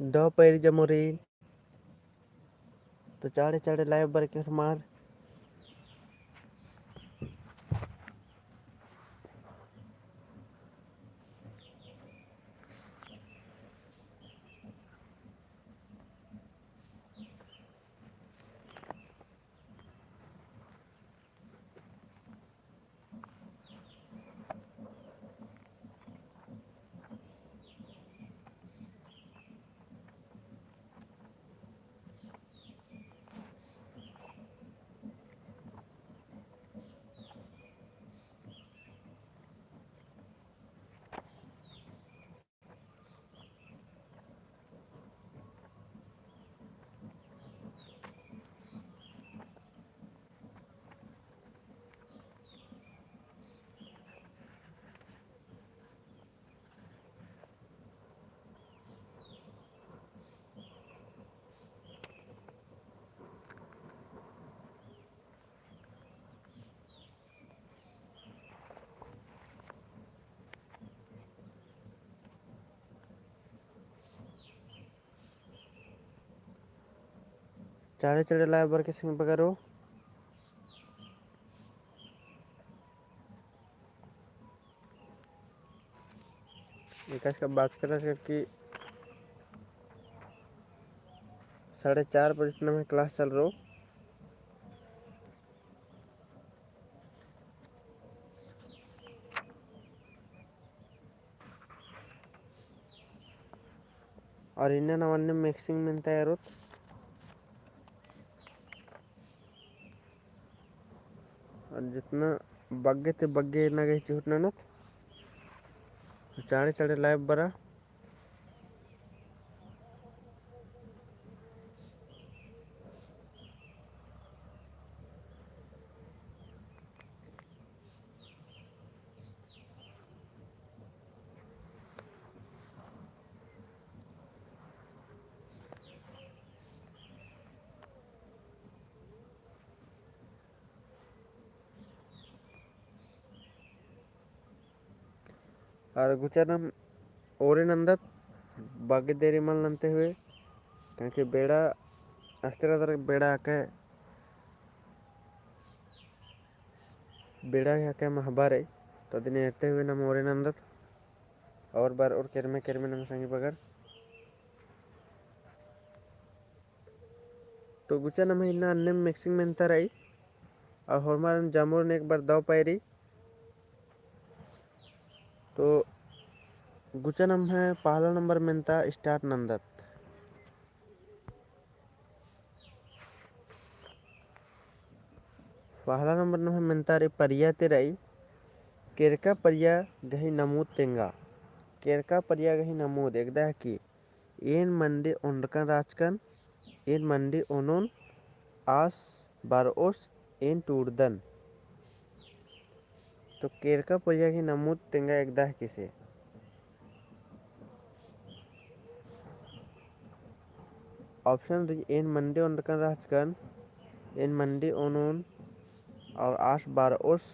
दो पैरी जमोरी तो चाड़े चाड़े लाए बर के मार चाड़े चाड़े लाए बर के सिंह बगरो विकास का बात कर कि 4:30 बजे में क्लास चल रहा और इन्हें नवन्य मिक्सिंग में तैयार होत और जितना बग्गे ते बग्गे ना गई चुटना न चाड़े चाड़े लाए बरा और गुचरम ओरे नंदत बागे देरी मल नंते हुए क्योंकि बेड़ा अस्तर बेड़ा के बेड़ा के महबारे तो दिन एते हुए नम ओरे नंदत और बार और केरमे नम संगी बगर तो गुचा नम इन्ना अन्य मिक्सिंग में तराई और हमारे जामुर ने एक बार दो पैरी तो गुचा नम है पहला नंबर में था स्टार्ट नंदत पहला नंबर में मिलता रे परिया तेराई केरका परिया गही नमूद तेंगा केरका परिया गही नमूद एकदा है कि एन मंडी ओंडकन राजकन एन मंडी ओनोन आस बारोस एन टूरदन तो केरका परिया की नमूद तेंगा एकदा है किसे ऑप्शन री एन मंडी ओंडकन राजकन एन मंडी ओनोन और आस बारोस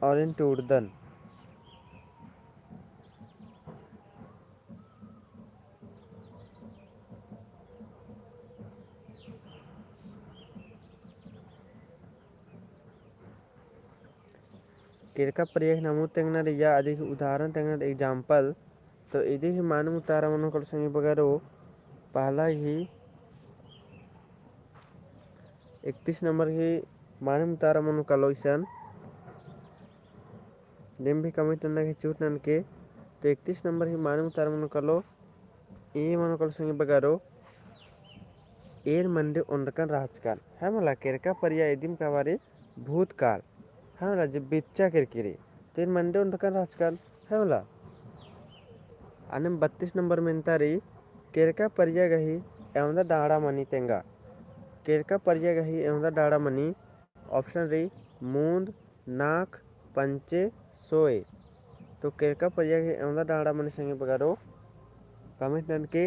और इन टूरदन केरका परिया की नमूद तेंगना रिया अधिक उदाहरण तेंगना एग्जाम्पल तो इधी ही मानव उतारा मनो कर संगी बगैरो पहला ही 31 नंबर ही मानव उतारा मनो कलोइसन दिन भी कमिट नन्ना के चूट नन के तो 31 नंबर ही मानव उतारा मनो कलो ये मनो कल संगी बगैरो एर मंडे उंडकन राजकाल है मला केरका परिया एदिम कावारे भूतकाल है मला जब बिच्चा किरकिरे तो एर मंडे उंडकन राजकाल है मला अनम 32 नंबर में तारी केरका परिया गही एवं डाड़ा मनी तेंगा केरका परिया गही एवं डाड़ा मनी ऑप्शन री मूंद नाक पंचे सोए तो केरका परिया गही एवं डाड़ा मनी संगे बगारो कमेंट नन के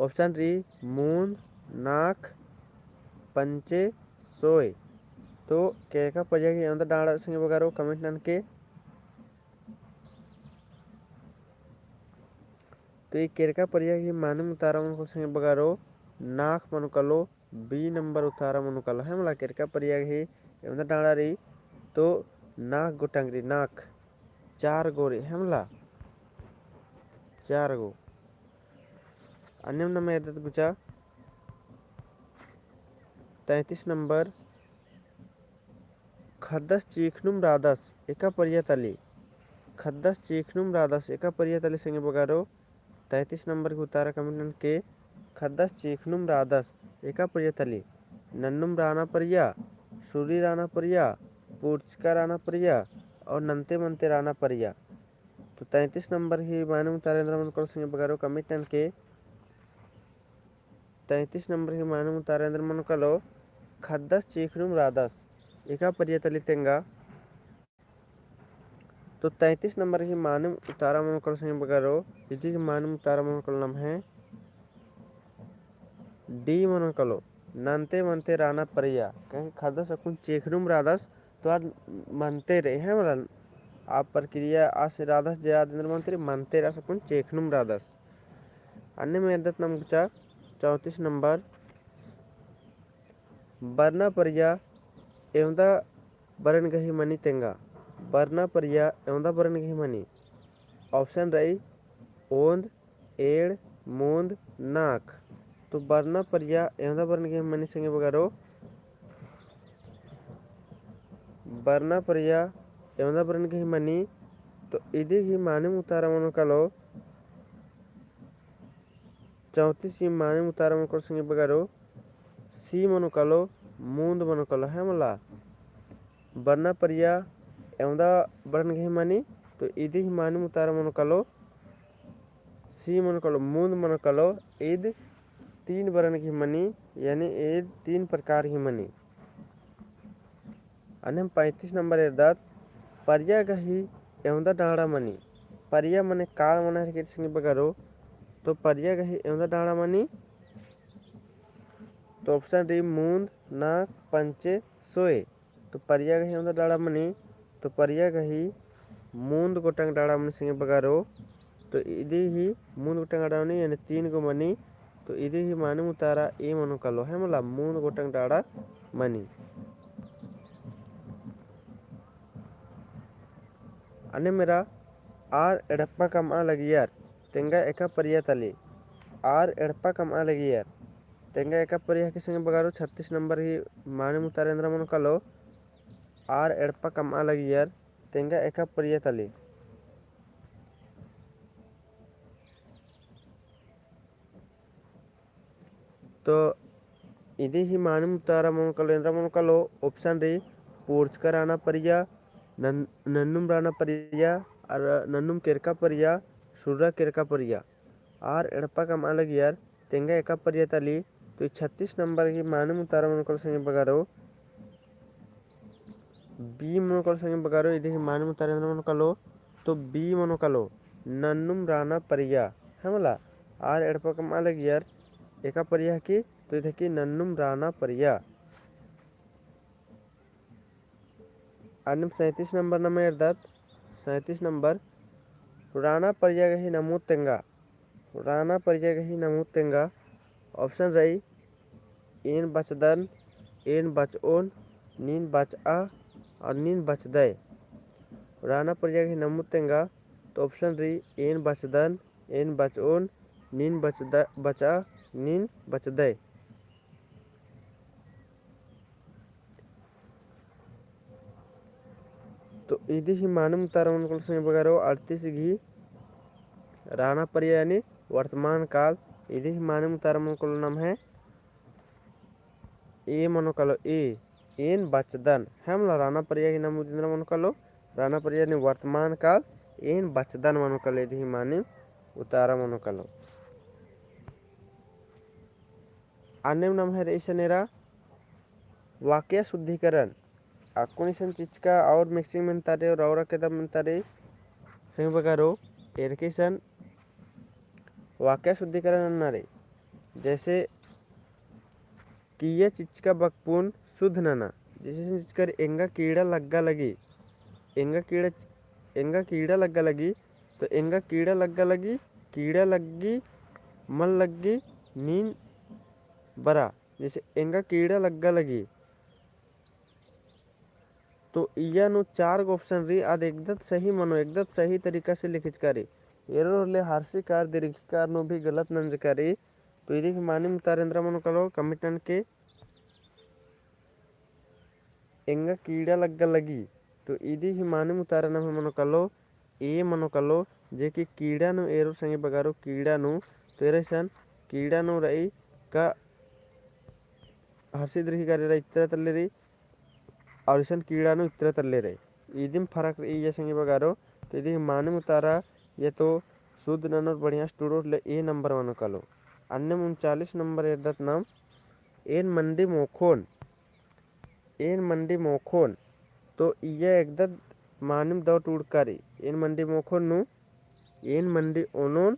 ऑप्शन री मूंद नाक पंचे सोए तो केरका पर्याय एवं डाड़ा संगे बगारो कमेंट ननके तो ये केरका पर्याय मानम उतारा मन संगे बगारो नाक मनुकलो बी नंबर उतारा मनुकलो है मला केरका पर्याय एवं डाड़ा री तो नाक गोटांगरी नाक 4 गोरे है मला 4 गो अन्य नंबर पूछा 33 नंबर खद्दस चीखनुम रादस एका पर्यातली खद्दस चीखनुम रादस एका पर्यातली संगे बगारो 33 नंबर के उतारा कमेंट के खद्दस चीखनुम रादस एका पर्यातली नन्नुम राना पर्या सूरी राना पर्या पूर्चका राना पर्या और नंते मनते राना पर्या तो 33 नंबर ही मानव तारेंद्र मन को संगे बगारो कमेंट के 33 नंबर ही मानव तारेंद्र मन कलो खद्दस चीखनुम रादस एका पर्यातली तेंगा तो 33 नंबर की मानव उतारा मनोकल संगे बगारो यदि मानव उतारा मनोकल नाम है डी मनोकलो नंते मनते राना परिया कहीं खादा सकुन चेखनुम रादस तो आज मनते रहे हैं मतलब आप प्रक्रिया आज रादस जयाद मंत्री मनते रह सकुन चेखनुम रादस अन्य में अदत नाम पूछा 34 नंबर बरना परिया एवं बरन गही मनी तेंगा बरना परिया एवं बरन गही मनी ऑप्शन रही ओंद एड़ मूंद नाक तो बरना परिया एवं बरन गही मनी संगे बगारो बरना परिया एवं बरन गही मनी तो इधे ही माने उतारा मनो कलो 34 ही माने उतारा मनो संगे बगारो सी मनो कलो मूंद मनो कलो है मला बरना परिया एवं बरन गही मनी तो इधे ही माने उतारा मनो कलो सी मनो कलो मूंद मनो कलो ईद 3 बरन की मनी यानी ईद 3 प्रकार की मनी अन्य 35 नंबर इर्दात परिया गही एवं डाड़ा मनी परिया मने काल मना के संगे बगारो तो परिया गही एवं डाड़ा मनी तो ऑप्शन डी मूंद नाक पंचे सोए तो परिया गही एवं डाड़ा मनी तो परिया गही मूंद गोटंग डाड़ा मनी संगे बगारो तो इधे ही मूंद गोटंग डाड़ा मनी यानी 3 गो मनी तो इधे ही माने उतारा ए मनो कलो है मला मूंद गोटंग डाड़ा मनी अन्य मेरा आर एड़प्पा कम आ लगी यार तेंगा एका परिया तली आर एड़प्पा कम आ लगी यार तेंगा एका परिया के संगे बगारो 36 नंबर ही माने मुतारेंद्र मन कलो आर एड़प्पा कम आ लगी यार तेंगा एका परिया तली तो इधे ही माने मुतारा मन कलो इंद्र मन कलो ऑप्शन रे पोर्चका राना परिया नन्नुम राना परिया और नन्नुम केरका परिया सुर्रा केरका परिया आर एड़प्पा कम अलग यार तेंगा एका परिया तली तो 36 नंबर की माने उतारा मनोकल संगे बगारो बी मनोकल संगे बगारो इधे माने उतारा मनोकलो तो बी मनोकलो नन्नुम राना परिया है मला आर एड़प्पा कम अलग यार एका परिया की तो इधे की नन्नुम राना परिया अन्य 37 नंबर नंबर इर्दात 37 नंबर राना परिया गही नमूद तेंगा राना परिया गही नमूद तेंगा ऑप्शन रही एन बचदन एन बचओन नीन बचआ और नीन बचदय राना परिया गही नमूद तेंगा तो ऑप्शन रही एन बचदन एन बचओन नीन बचआ नीन बचदय तो इधे ही मानव उतारा मन को संगे बगारो 38 घी राना परिया यानी वर्तमान काल इधे ही मानव उतारा मन को नाम है ए मनोकलो एन बचदन हम राना परिया की नाम मनोकलो राना परिया ने वर्तमान काल एन बचदन मनोकलो इधे ही माने उतारा मनोकलो अन्य नाम है रेशनेरा वाक्य शुद्धिकरण अक्कोनिशन चीज का और मिक्सिंग मिनतारे और औरा के दम मिनतारे सही बगारो एरकेशन वाक्य शुद्धिकरण अन्नारे जैसे किया चीज का बकपून शुद्ध नना जैसे कर एंगा कीड़ा लग्गा लगी, एंगा कीड़ा लग्गा लगी, तो एंगा कीड़ा लग्गा लगी, कीड़ा लग्गी, मल लग्गी, नींद बरा। जैसे एंगा कीड़ा लग्गा लगी, तो इया नु 4 ऑप्शन री आद एकदत सही मनो एकदत सही तरीका से लिखिच करे एरो ले हार्सिकार दीर्घिकार नु भी गलत नंज करे। तो इदी मानी मुतारेंद्र मनो कलो कमिटन के एंगा कीड़ा लग्गा लगी, तो इदी मानी मुतारन मनो कलो ए मनो कलो जे कि कीड़ा नु एरो संगे बगारो कीड़ा नु, तो एरेसन कीड़ा नु रही का हर्षि दीर्घिकार रे इत्र तल्ले रे और इसन कीड़ा नु इत्र तल्ले रे इदिम फरक रे ये संगे बगारो। तो इदी माने मुतारा ये तो शुद्ध ननर बढ़िया स्टूडो ले ए नंबर मनो कलो। अन्य 39 नंबर एदत नाम एन मंडी मोखोन, एन मंडी मोखोन, तो ये एकदत मानिम दो टूड़कारी एन मंडी मोखोन नु एन मंडी ओनोन,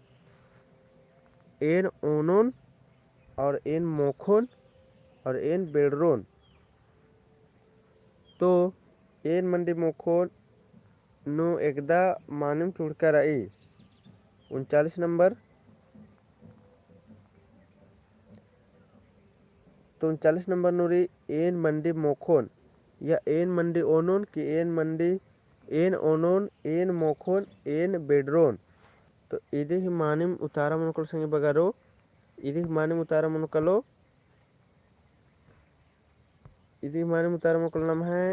एन ओनोन और एन मोखोन और एन बेडरोन। तो एन मंडी मोखोन नु एकदा मानिम टूड़कार आई 39 नंबर। तो 39 नंबर नुरी एन मंडी मोखोन या एन मंडी ओनोन की एन मंडी एन ओनोन एन मोखोन एन बेडरोन। तो इदी ही मानिम उतारा मनकल संगे बगारो इदी मानिम उतारा मनकलो इदी मानिम उतारा मनकल नाम है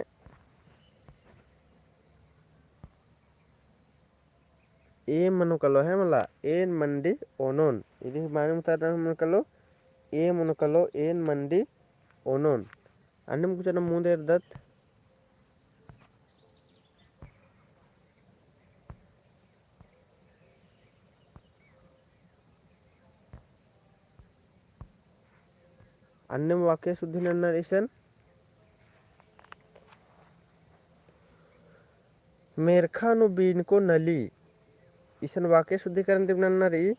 ए मनकलो है मला एन मंडी ओनोन। इदी मानिम उतारा मनकलो ए मनकलो एन मंडी ओनोन। अन्य कुछ मुंदे दत्त अन्य वाक्य शुद्धि नरेशन मेरखा नु बीन को नली इसन वाक्य शुद्धिकरण दिवनरी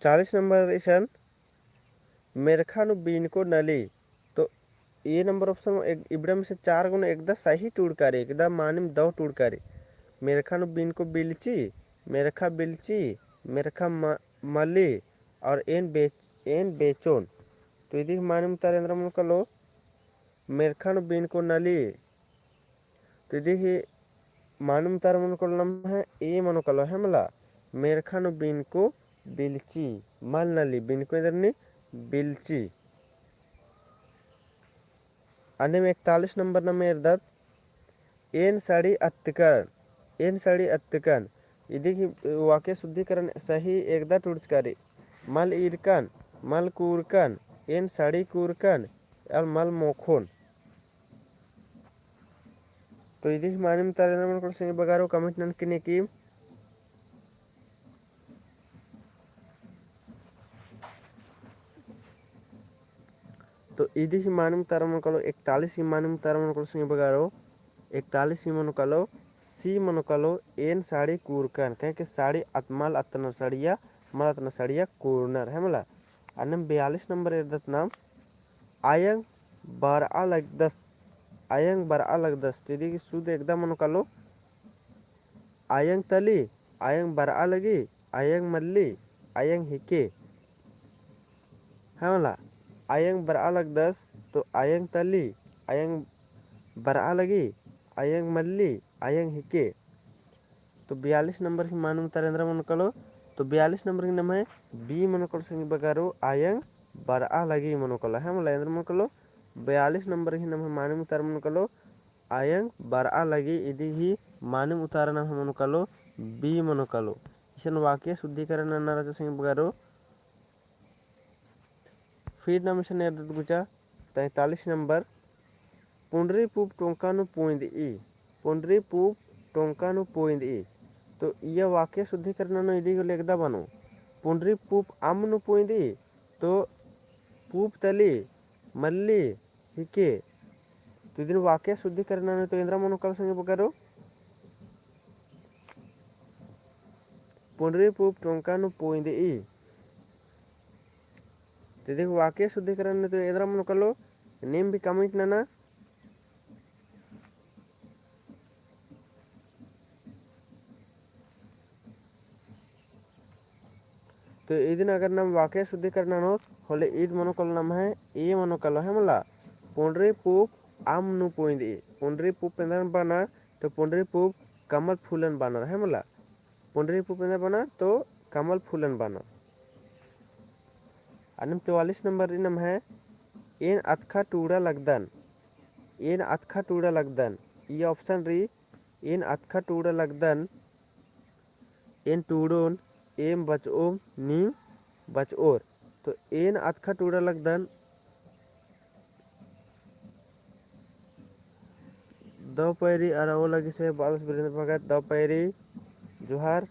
40 नंबर ईशन मेरखा नु बीन को नली। तो ये नंबर ऑप्शन इबड़ा में से 4 गुण एकदम सही टूड़कारी एकदम मानिम दो टूड़कारी मेरखा नु बीन को बिलची, मेरखा बिलची, मेरखा मली और एन बेचोन। तो यदि मानिम तारेंद्र मन कलो मेरखा नु बीन को नली, तो यदि मानिम तार मन को नाम है ए मन कलो है मला मेरखा नु बीन को बिलची मल नली बीन को इधर नहीं बिलची। अन्य में 41 नंबर न मेर दत्त एन साड़ी अत्तकरण, एन साड़ी अत्तकन यदि वाक्य शुद्धिकरण सही एकदा टूड़चकारी मल इरकन मल कूरकन एन साड़ी कूरकन और मल मोखोन। तो यदि मानिम तारेंद्र मन को बगारो कमिट नन किने की तो इदी ही मानिम तारमन कलो 41 ही मानिम तारमन कलो संगे बगारो 41 ही मन कलो सी मन कलो एन साड़ी कूरकन कहे कि साड़ी अतमल अतना साड़िया मल अतना साड़िया कूरनर है मला। अन्य 42 नंबर एदत नाम आयंग बरआ लगदस, आयंग बरआ लगदस। तो यदि शुद्ध एकदम मन कलो आयंग तली आयंग बरआ लगी आयंग मल्ली आयंग हिके है मला। आयंग बरआ लग 10 तो आयंग तली आयंग बरआ लगी आयंग मल्ली आयंग हिके। तो 42 नंबर की मानव तारेंद्र मन कलो। तो 42 नंबर की नाम है बी मन कलो संगे बगारो आयंग बरआ लगी मन कलो है मला मन कलो। 42 नंबर की नाम है मानव तार मन कलो आयंग बरआ लगी इदी ही मानव उतारना मन कलो बी मन कलो। इसन वाक्य शुद्धिकरण अन्ना संगे बगारो फिर नमिशन एदत गुचा 43 नंबर पुंडरी पूप टोंकानु पोइंद ई, पुंडरी पूप टोंकानु पोइंद ई। तो यह वाक्य शुद्धिकरण नो इदी को एकदा बनो पुंडरी पूप आमनु पोइंद ई। तो पूप तली मल्ली हिके तो इधर वाक्य शुद्धिकरण नो तो इंद्र मनो कल संगे बगारो पुनरीपूप टोंकानु पोइंदे ई। तो देखो वाक्य शुद्धिकरण तो एदरा मन कलो नेम भी कमिट ना तो इदिन अगर नाम वाक्य शुद्धिकरण होले ईद मनोकल नाम है ए मनोकल है मला पुनरीपूप आम नु पोइंदे पुनरीपूप पेंदन बना तो पुनरीपूप कमल फूलन बना है मला पुनरीपूप पेंदन बना तो कमल फूलन बना। अनम 44 नंबर इनम है एन अतखा टूड़ा लगदन एन अतखा टूड़ा लगदन ये ऑप्शन री एन अतखा टूड़ा लगदन एन टूडोन एम बचओम नीम बचओर। तो एन अतखा टूड़ा लगदन दो पैरी अरवो लगी से बालस वीरेंद्र भगत दो पैरी जोहार।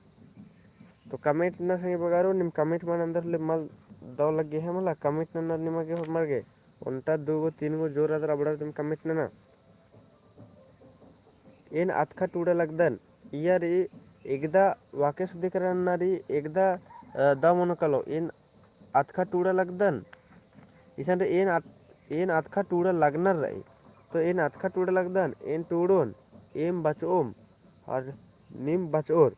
तो कमेंट ना संगे बगारो निम कमेंट मन अंदर ले मल दो लगे है मला कमेंट ना निम के मर गए उनटा दो गो तीन गो जोर अदर अबड़ा तुम कमेंट ना एन अतखा टूड़ा लगदन यार एकदा वाक्य शुद्धिकरण नारी एकदा द मनोकलो एन अतखा टूड़ा लगदन इसान एन अतखा टूड़ा लगनर रही। तो एन अतखा टूड़ा लगदन एन टूडोन एम बचओम और निम बचओर।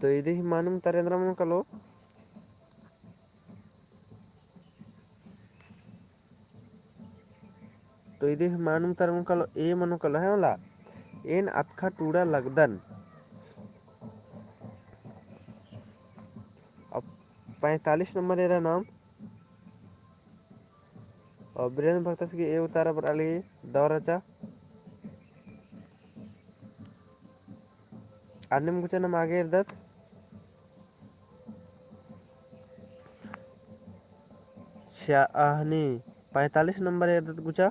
तो इधे ही मानुम तरेंद्र मन कलो तो इधे ही मानुम तर मन कलो ए मन कलो है वाला एन अतखा टूड़ा लगदन। अब 45 नंबर एरा नाम और वीरेंद्र भक्त की ए उतारा पर अली दौराचा अन्य कुछ नाम आगे इर्दत शाहनी 45 नंबर इर्दत गुचा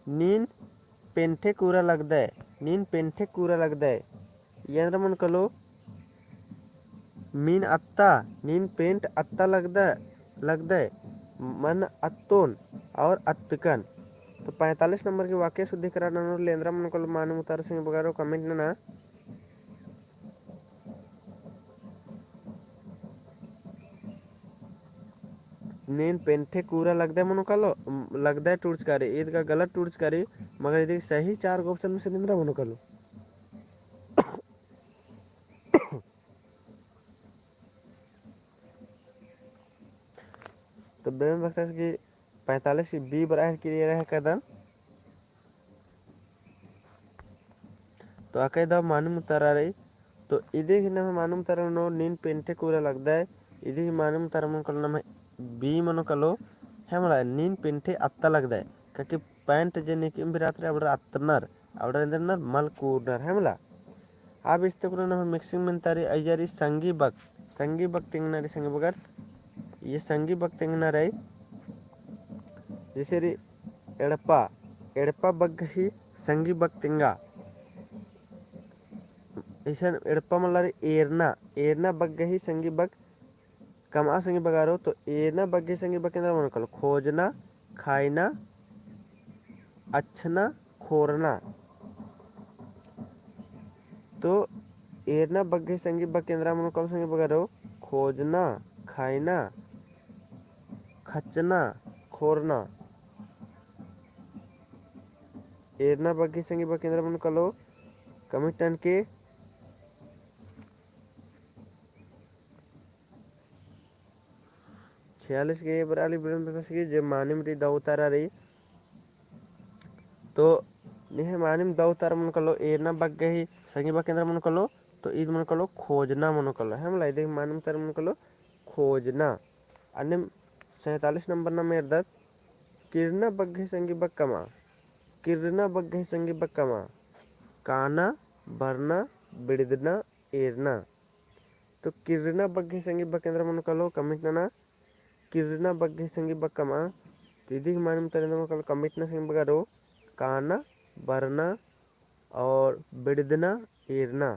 नीन पेंठे कूरा लगदा है नीन पेंठे कूरा लगदा है यंत्र मन कलो मीन अत्ता नीन पेंट अत्ता लगदा है मन अत्तोन और अत्तकन। तो 45 नंबर के वाक्य शुद्धिकरण लेंद्रा मन कलो मानव उतार सिंह बगारो कमेंट ना नीन पेंठे कूरा लगदा है मनो कलो लगदा है टूर्चकारी ईद का गलत टूर्चकारी मगर यदि सही 4 ऑप्शन में से निंद्रा मनो कलो। तो बेन बक्स की 45 की बी बराबर के लिए रहे कदम तो आके दा मानूम उतारा रही। तो इधे ही नाम मानूम तारा नो नीन पेंटे कूरा लगदा है इधे ही मानूम तारा मन कलो नाम बी मनो कलो है मला नीन पेंटे अत्ता लगदा है क्योंकि पैंट जे निकिम बिरात रे अबड़ा अत्तनर अबड़ा इंदर मल कूरनर है मला। अब इस तक नाम मिक्सिंग में तारी अयरी संगी बक टिंगनरी संगी बगर ये संगी बक टिंगनर है जैसे री एड़पा बग ही संगी बक टिंगा इसन एड़पा मल्लारी एरना बग ही संगी बग कमा संगी बगारो। तो एरना बग ही संगी बग केंद्र मन कलो खोजना खाइना अच्छना खोरना। तो एरना बग ही संगी बग केंद्र मन कलो संगी बगारो खोजना खाइना खचना खोरना। एरना बग ही संगी बग केंद्र मन कलो कमिटन के 46 के बराली की जो मानिम री दा उतारा रही। तो निहे मानिम दा उतारा मन कलो एरना बग गई संगी बग केंद्र मन कलो तो ईद मन कलो खोजना मन कलो है मला इधे मानिम तर मन कलो खोजना। अन्य 47 नंबर ना मेर दत किरना बग गई संगी बग कमा किरना बग गई संगी बग कमा काना बरना बिड़दना एरना। तो किरना बग गई संगी बग केंद्र मन कलो कमिट ना किरना बग गई संगी बग कमा दीदी मानम तरह कल कमिट ना संगी बगारो काना बरना और बिड़दना एरना।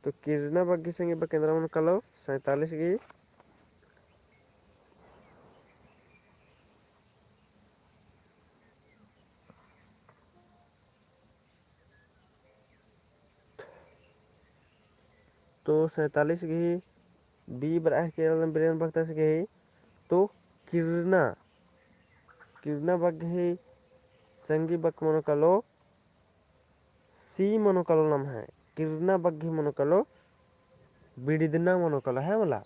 तो किरना बग गई संगी बग केंद्र मन कलो 47 की तो 47 घे बी बराह केरल बिरेन भक्त से घे तो किरणा किरणा बग घे संगी बक मनोकलो सी मनोकलो नाम है किरणा बग घे मनोकलो बिडिदना मनोकलो है मला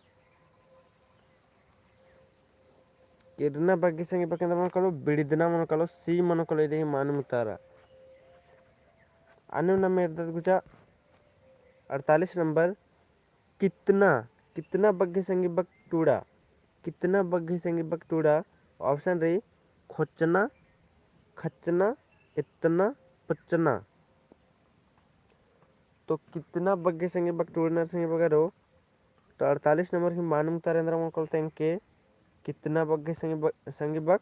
किरणा बग घे संगी बक मनोकलो बिडिदना मनोकलो सी मनोकलो इदे मानुमुतारा अन्य नाम में गुचा 48 नंबर कितना कितना बग्घे संगी बक टूड़ा कितना बग्घे संगी बक टूड़ा ऑप्शन रही खोचना खचना इतना पचना तो कितना बग्घे संगी बक टूड़ना संगी बगैरो तो 48 नंबर की मानम तारेंद्र मन कहते हैं के कितना बग्घे संगी बक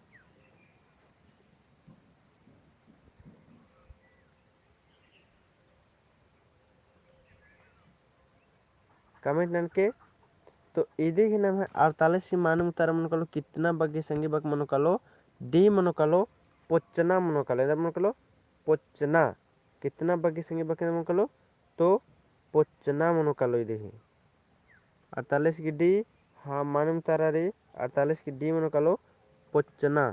कमेंट नन के तो इधे ही नाम है 48 की मानम तारा मन कलो कितना बग्घे संगी बक मन कलो डी मन कलो पोचना मन कलो इधर मन कलो पोचना कितना बग्घे संगी बक मन कलो तो पोचना मन कलो इधे ही 48 की डी हाँ मानम तारा रे 48 की डी मन कलो पोचना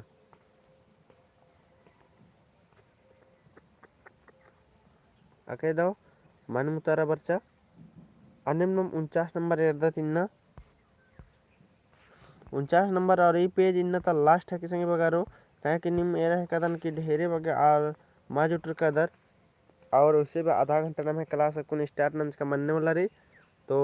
आके दाओ मानम तारा बच्चा अन्यम 49 नंबर इर्दा तिन्ना 49 नंबर और ये पेज इन्ना तो लास्ट है किसी बगारो कहे कि निम एरा है कदन की ढेरे बगे और माजुटर कदर और उससे भी आधा घंटा नाम है क्लास को स्टार्ट नंच का मनने वाला रही तो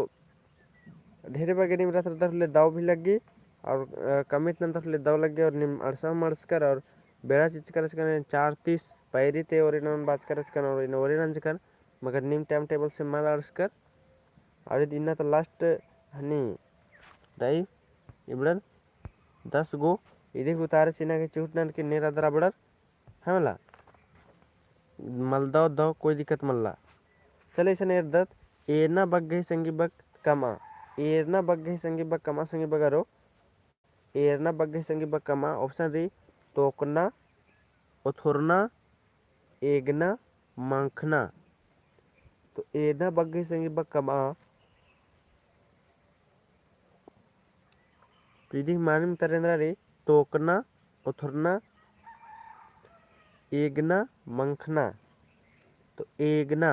ढेरे बगे निम रात रात ले दाव भी लग गई और कमिट नंतर ले दाव लग गया और निम अड़सा मर्स कर और बेड़ा चीज कर 4:30 पैरी थे और इन बात कर और इन और नंच कर मगर निम टाइम टेबल से माल अड़स कर और इन्ना तो लास्ट हनी राई इबड़न 10 गो इधे उतारे चिना के चूटन के नेरा दरा बड़र है मला मलदा दो कोई दिक्कत मल्ला चले इसे नेर दत एरना बग गई संगी बग कमा एरना बग गई संगी बग कमा संगी बगारो एरना बग गई संगी बग कमा ऑप्शन री तोकना उथुरना एगना मंखना तो एरना बग गई संगी बग कमा इधे मानम तरेंद्रा रे तोकना उथुरना एगना मंखना तो एगना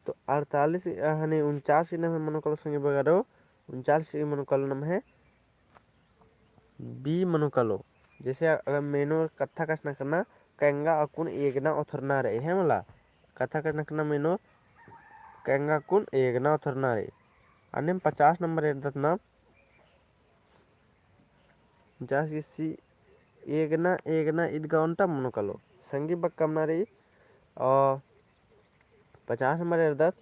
तो 48 हने 49 नाम है मनोकल संगे बगारो 49 मनोकल नाम है बी मनोकलो जैसे अगर मेनो कथा कसना करना कंगा अकुन एगना उथुरना रे है मला कथा कसना करना मेनो कंगा कुन एगना उथुरना रे अन्य 50 नंबर एडत नाम 50 की सी एगना एगना ईदगा उन्टा मनोकलो संगी बक कमना रे और 50 नंबर एडत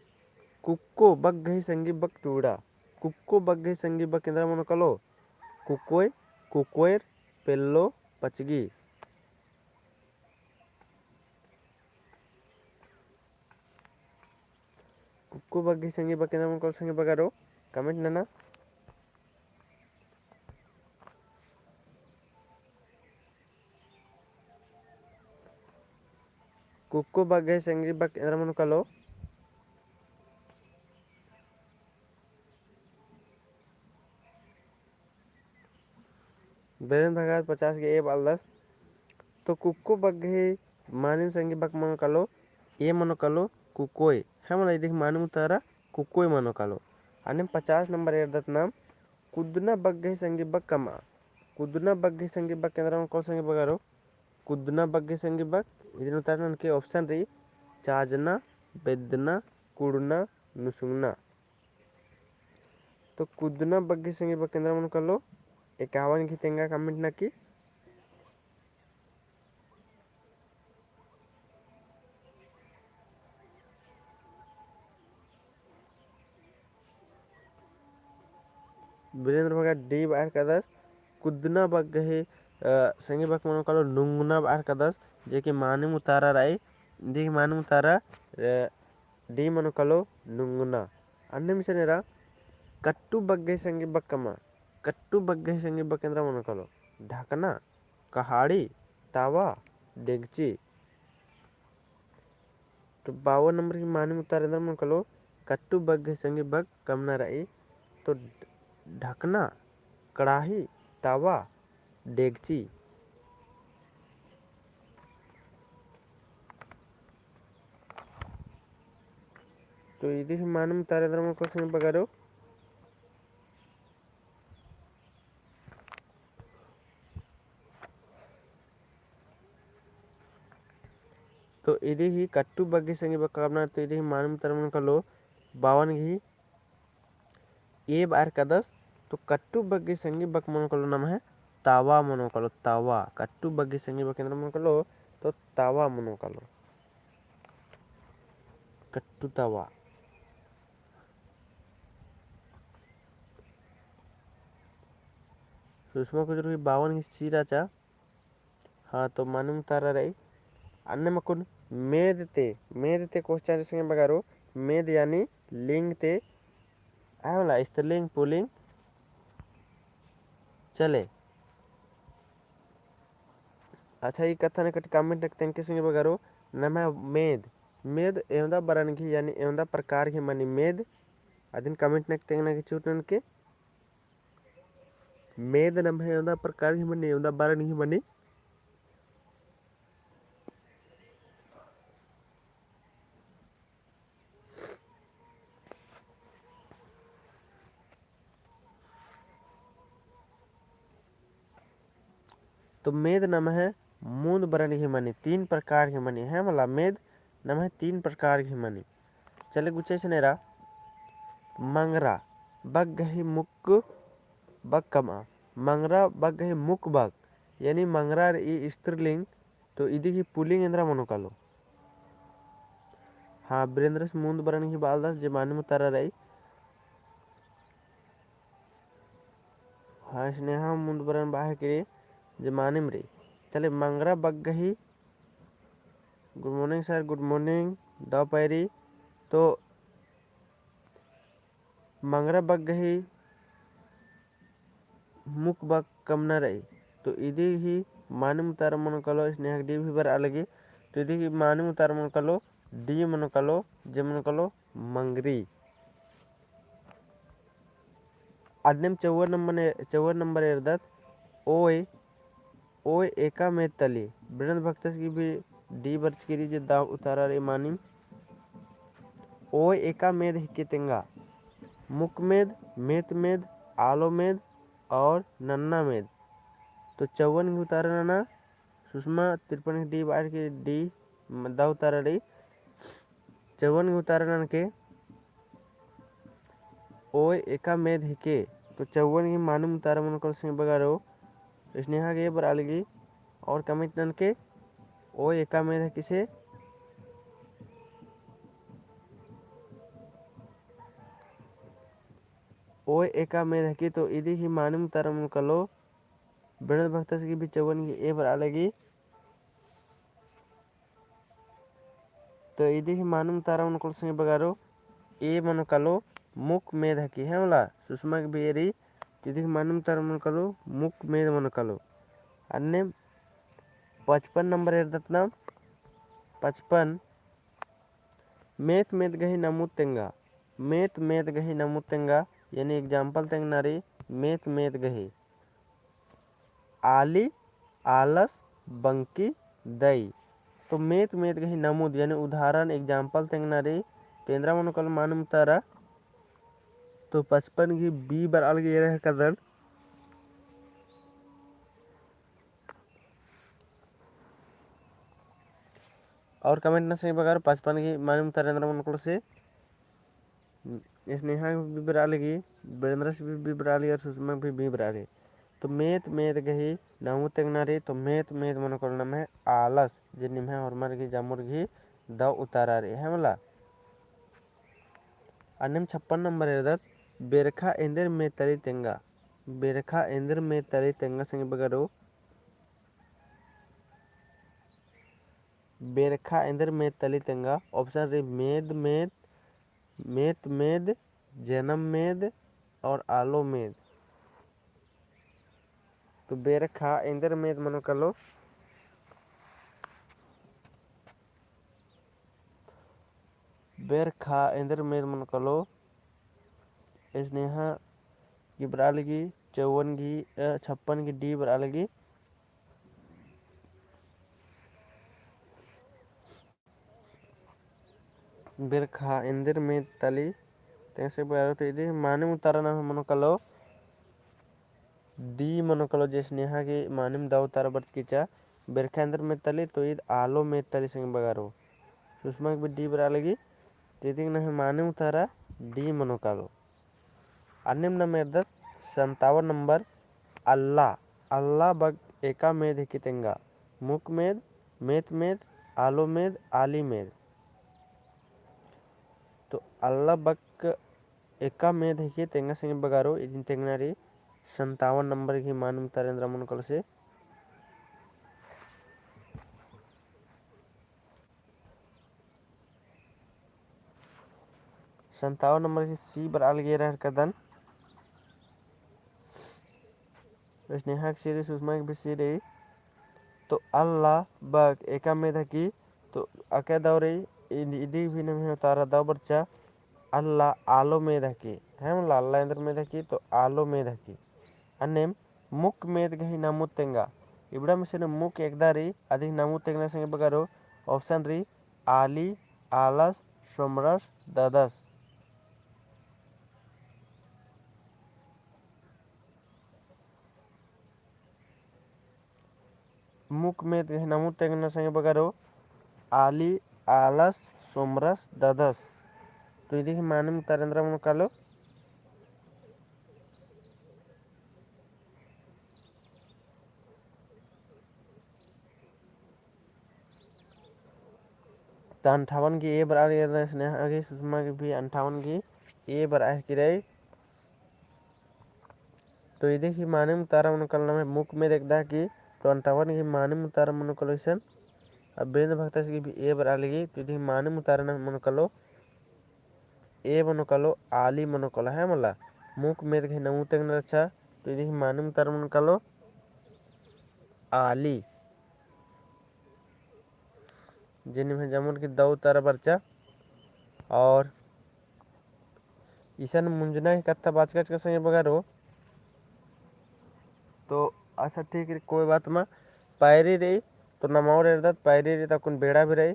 कुक्को बग गई संगी बक टूड़ा कुक्को बग गई संगी बक इंद्रा मनोकलो कुकोय कुकोयर पेल्लो पचगी कुक्को बग गई संगी बक इंद्रा मनोकलो संगी बगारो कमेंट नना कुक्को बग गई संगी बक इंद्रा मनोकलो बेरन भगात 50 के ए बाल 10 तो कुक्को बग गई मानिम संगी बक मनोकलो ए मनोकलो कुकोय है मला इधे मानू तारा कुकोय मनोकलो अन्य 50 नंबर एडत नाम कुदना बग गई संगी बक कमा कुदना बग गई संगी बक केंद्र में कौन संगी बगारो कुदना बग गई संगी बक इधर उतारन के ऑप्शन रही चाजना बेदना कुड़ना नुसुंगना तो कुदना बग गई संगी बक केंद्र में कर लो 51 की तेंगा कमेंट ना की वीरेंद्र भगत डी बाहर का 10 कुदना बग गए संगी बक मनो कलो नुंगना बाहर का 10 जे कि माने मुतारा राय दी माने मुतारा डी मनो कलो नुंगना अन्य मिशन एरा कट्टू बग गए संगी बक कमा कट्टू बग गए संगी बक केंद्र मनो कलो ढाकना कहाड़ी तावा डेगची तो 52 नंबर की माने मुतारा इंद्र मनो कलो कट्टू बग्घे संगे बग कम न रही। तो ढकना, कड़ाही, तवा, डेगची। तो ఇది మనం తరతరం కోసం బగారు तो ఇది కట్టు బగ్గి సంగి బకాబన तो ఇది మనం తరమन కలో बावन घी ए बार का 10। तो कट्टू बग्गी संगी बक मन कलो नाम है तावा मनो कलो तावा। कट्टू बग्गी संगी बकेंद्र मन कलो तो तावा मनो कलो कट्टू तावा। सुषमा को जरूरी 52 सीरा चा। हाँ तो मालूम तारा रही अन्य मकुन मेद ते क्वेश्चन संगे बगारो मेद यानी लिंग ते आवला स्त्रीलिंग पुल्लिंग चले। अच्छा ये कथन कट कमेंट तंके संगे बगारो नम मेद मेद एवदा बरन की यानी एवदा प्रकार की मनी मेद अदिन कमेंट नक तेंगना की चूटन के मेद नम है एवदा प्रकार की मनी एवदा बरन की मनी। तो मेद नम है मूंद बरन की मनी 3 प्रकार की मनी है मला मेद नम है 3 प्रकार की मनी। चले गुचे से नेरा मंगरा बग गही मुक बग कमा मंगरा बग गही मुक बग यानी मंगरा ई स्त्रीलिंग। तो इदी की पुलिंग इंद्रा मनोकालो। हाँ वीरेंद्र से मूंद बरन की बालदास जमाने में तारा रही। हाँ स्नेहा मूंद बरन बाहर के जमाने में रही। चले मंगरा बग गही good morning sir good morning दोपहरी। तो मंगरा बग गही मुक बग कम न रही। तो इदी ही मानम तार मन कलो स्नेहा डी भी बर अलगे। तो इदी ही मानम तार मन कलो डी मन कलो जे मन कलो मंगरी। अड्नेम 54 नंबर एरदत ओय ओय एका में तली ब्रंद भक्तस की भी डी बर्च की जे दाव उतारा रे मानी ओय एका मेद हिके तेंगा मुक मेद मेत मेद आलो मेद और नन्ना मेद। तो 54 की उतारा ना सुषमा 53 की डी बाहर की डी दाव उतारा रही 54 की उतारा ना के ओय एका मेद हिके। तो 54 की मानूम उतारा मन कर सिंह बगारो स्नेहा के बर अलगी और कमिट नन के ओय एका मेद है किसे ओय एका मेद है कि। तो इदी ही मानूम उतारा मन कलो ब्रंद भक्त की भी 54 की ए बर अलगी। तो इदी ही मानूम तारा मन कर सिंह बगारो ए मन कलो मुक मेद है कि है वाला सुषमा की बेरी। तिथि मानम तार मन कलो मुक मेद मन कलो अन्य 55 नंबर एरदतना 55 मेत मेद गही नमूत तेंगा मेत मेद गही नमूत तेंगा यानी एग्जाम्पल तेंग नारी मेत मेद गही आली आलस बंकी दई। तो मेत मेद गही नमूद यानी उदाहरण एग्जाम्पल तेंग नारी तेंद्रा मन कल मानम तारा। तो 55 की बी बर अलग रह कदर और कमेंट न सही बगार 55 की मालूम तरेंद्र मन से स्नेहा भी बरा लगी वीरेंद्र से भी बरा ली और सुषमा भी बरा ली। तो मेत मेद गही नमू तेंगनारी तो मेत मेद मन को नाम है आलस जिन है और मर की जामुर घी द उतारा रे है मला। अन्यम 56 नंबर एरदत बेरखा इंदर में तली तेंगा बेरखा इंदर में तली तेंगा संग बगरो बेरखा इंदर में तली तेंगा ऑप्शन रे मेद मेद मेत मेद जन्म मेद और आलो मेद। तो बेरखा इंदर मेद मनो कलो बेरखा इंदर मेर मन कलो स्नेहा की बरालगी 54 की 56 की डी बरालगी बेरखा इंदर में तली तैसे बराबर तो इधर माने उतारा ना मन कलो डी मन कलो जे स्नेहा की माने में दाव तारा बर्च कीचा बेरखा इंदर में तली तो इध आलो में तली संग बगारो सुषमा की डी बरालगी तीदिंग ना माने उतारा डी मनो कालो अन्यम न मेरदत 57 नंबर अल्लाह अल्लाह बग एका मेद हिकितेंगा मुक मेद मेत मेद आलो मेद आली मेद तो अल्लाह बग एका मेद हिके तेंगा संगे बगारो इदिन तेंगनारी 57 नंबर की मानम तरेंद्र मन कल से 57 नंबर की सी बराल गे रहा कदन स्नेहा की सीरी सुषमा की भी सीरी तो अल्लाह बग एका में धकी तो अके दौरे इदी भी नहीं तारा दौ बच्चा अल्लाह आलो में धकी है मतलब अल्लाह इंद्र में धकी तो आलो में धकी अन्यम मुक में गही नामुत तेंगा इबड़ा में से मुक एकदारी अधिक नामुत तेंगना संगे बगारो ऑप्शन री आली आलस सोमरस ददस मुक में गही नामुत तेंगना संगे बगारो आली आलस सोमरस ददस तो इदी मानम तरेंद्र मन कालो तो 58 की ए बराबर स्नेहा की सुषमा की भी 58 की ए बराबर की रही तो ये देखिए माने मुतारा मन कलना में मुख में देखदा कि तो 58 की माने मुतारा मन कलोशन अब बेंद भक्ता की भी ए बरा लगी तो देखिए माने मुतारा मन कलो ए मन कलो आली मन कलो है मला मुख में देखिए नमु तक न अच्छा तो ये देखिए माने मुतारा मन कलो आली जिन्हें में जमुन की दो तारा बच्चा और ईशन मुंजना की कत्था बाचकाच का संगे बगारो तो अच्छा ठीक है कोई बात में पैरी रही तो नमावर इर्दत पैरी रही तक बेड़ा भी रही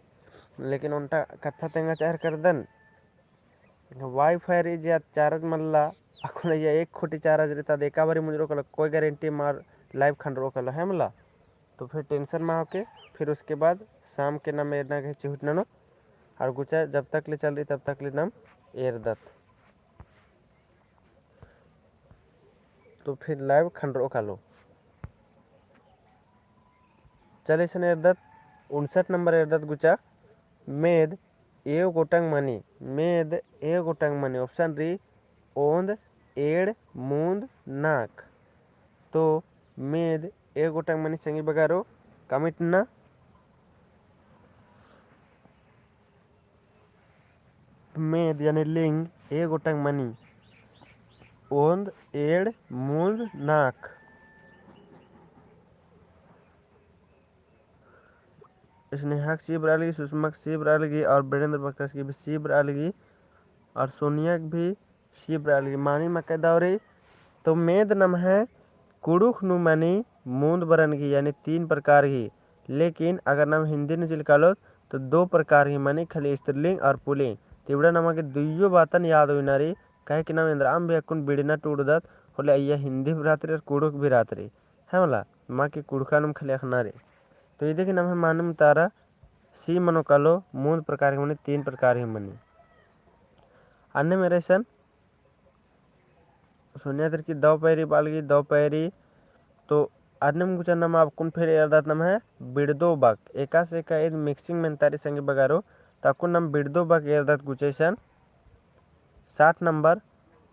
लेकिन उनका कत्था तेंगा चार कर दन वाईफाई री जे चार्ज मल्ला अखुन ये एक खोटी चार्ज रहता देखा बारी मुझे रोकल कोई गारंटी मार लाइव खंड रोकल है मला तो फिर टेंशन में होके फिर उसके बाद शाम के नाम एरना के चिहुट ननो और गुचा जब तक ले चल रही तब तक ले नाम एरदत तो फिर लाइव खंड रोकालो चले सन एरदत 59 नंबर एरदत गुचा मेद ए गोटंग मनी ऑप्शन री ओंद एड़ मूंद नाक तो मेद ए गोटंग मनी संगी बगारो कमिटना मेद यानी लिंग ए गोटंग मनी ओंद एड़ मूंद नाक स्नेहा की सी बरालगी सुषमा की सी बरालगी और वीरेंद्र बख्तर की भी सी बरालगी और सोनिया की भी सी बरालगी मानी मक्का दौरी तो मेद नम है कुड़ुख नु मनी मूंद बरन की यानी 3 प्रकार की लेकिन अगर नाम हिंदी में चिलकालो तो 2 प्रकार की मनी खाली स्त्रीलिंग और पुलिंग तिबड़ा नाम के दुइयो बातन याद हुई नारी कहे कि नाम इंद्राम भी अकुन बिड़ना टूटदत होले अय्या हिंदी भी रात्रि और कुड़ुक भी रात्रि है मला माँ की कुड़का नम खाली अखनारे तो ये देखिए नाम है मानम तारा सी मनो कालो मूंद प्रकार की मनी 3 प्रकार की मनी अन्य मेरे सन सोनिया की दो पैरी बालगी दो पैरी तो अन्यम गुचा नाम आप कुन फिर अर्दात नाम है बिड़दो बक एका से का एक मिक्सिंग में तारी संगे बगारो ताकुन नाम बिड़दो बक अर्दात गुचेशन 60 नंबर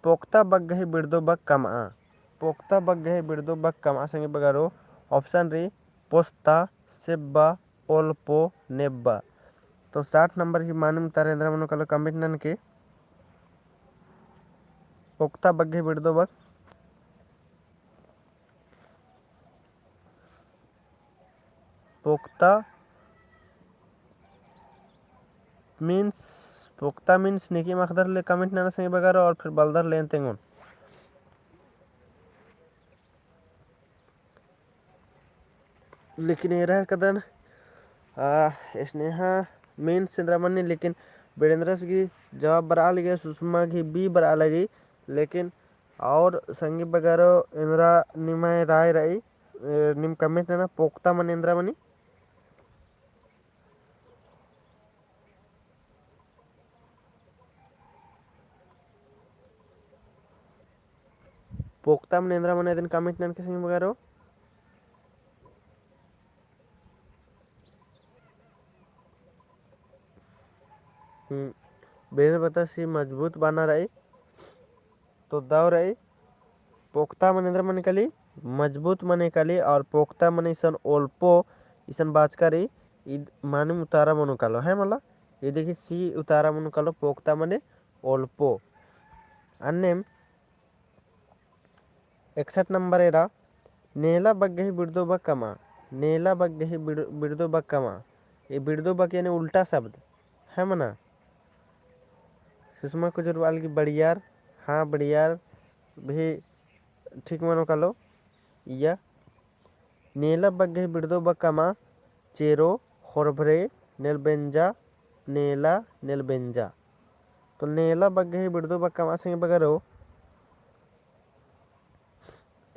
पोक्ता बक गही बिड़दो बक कमा पोक्ता बक गही बिड़दो बक कमा संगे बगारो ऑप्शन री पोस्ता सेब्बा ओल्पो नेब्बा तो 60 नंबर की मानम तारेंद्र मनो कलो कमिटनन के पोक्ता बक गही बिड़दो बक पोक्ता मीन्स पोक्ता मीन्स निकी मखदर ले कमेंट नाना संगे बगारो और फिर बलदर लेन तेंगुन लेकिन ये रहा कदन स्नेहा मीन सिंद्रामणि लेकिन वीरेंद्र की जवाब बरा लगे सुषमा की बी बरा लगी लेकिन और संगी बगारो इंद्रा निमय राय रही निम कमेंट ना पोक्ता मन इंद्रामणि पोक्ता मन इंद्रामणि दिन कमेंट नन के संगी बगारो बेने बता सी मजबूत बना रही तो दाव रही पोक्ता मन इंद्रामणि कली मजबूत मने कली और पोक्ता मन ईसन ओल्पो ईसन बाचकारी मानुम उतारा मनु कालो है मला ये देखिए सी उतारा मनु कालो पोक्ता मने ओल्पो अन्नेम 61 नंबर एरा नेला बग्गही बिड़दो बक्कमा नेला बग्गही बिड़दो बक्कमा ये बिड़दो बक यानी उल्टा शब्द है मना सुषमा कुजूरवाल की बड़ियार हाँ बड़ियार भी ठीक मनो कालो या नेला बग्गही बिड़दो बक्कमा चेरो होरभरे नेलबेंजा नेला नेलबेंजा तो नेला बग्गही बिड़दो बक्कमा संगे बगरो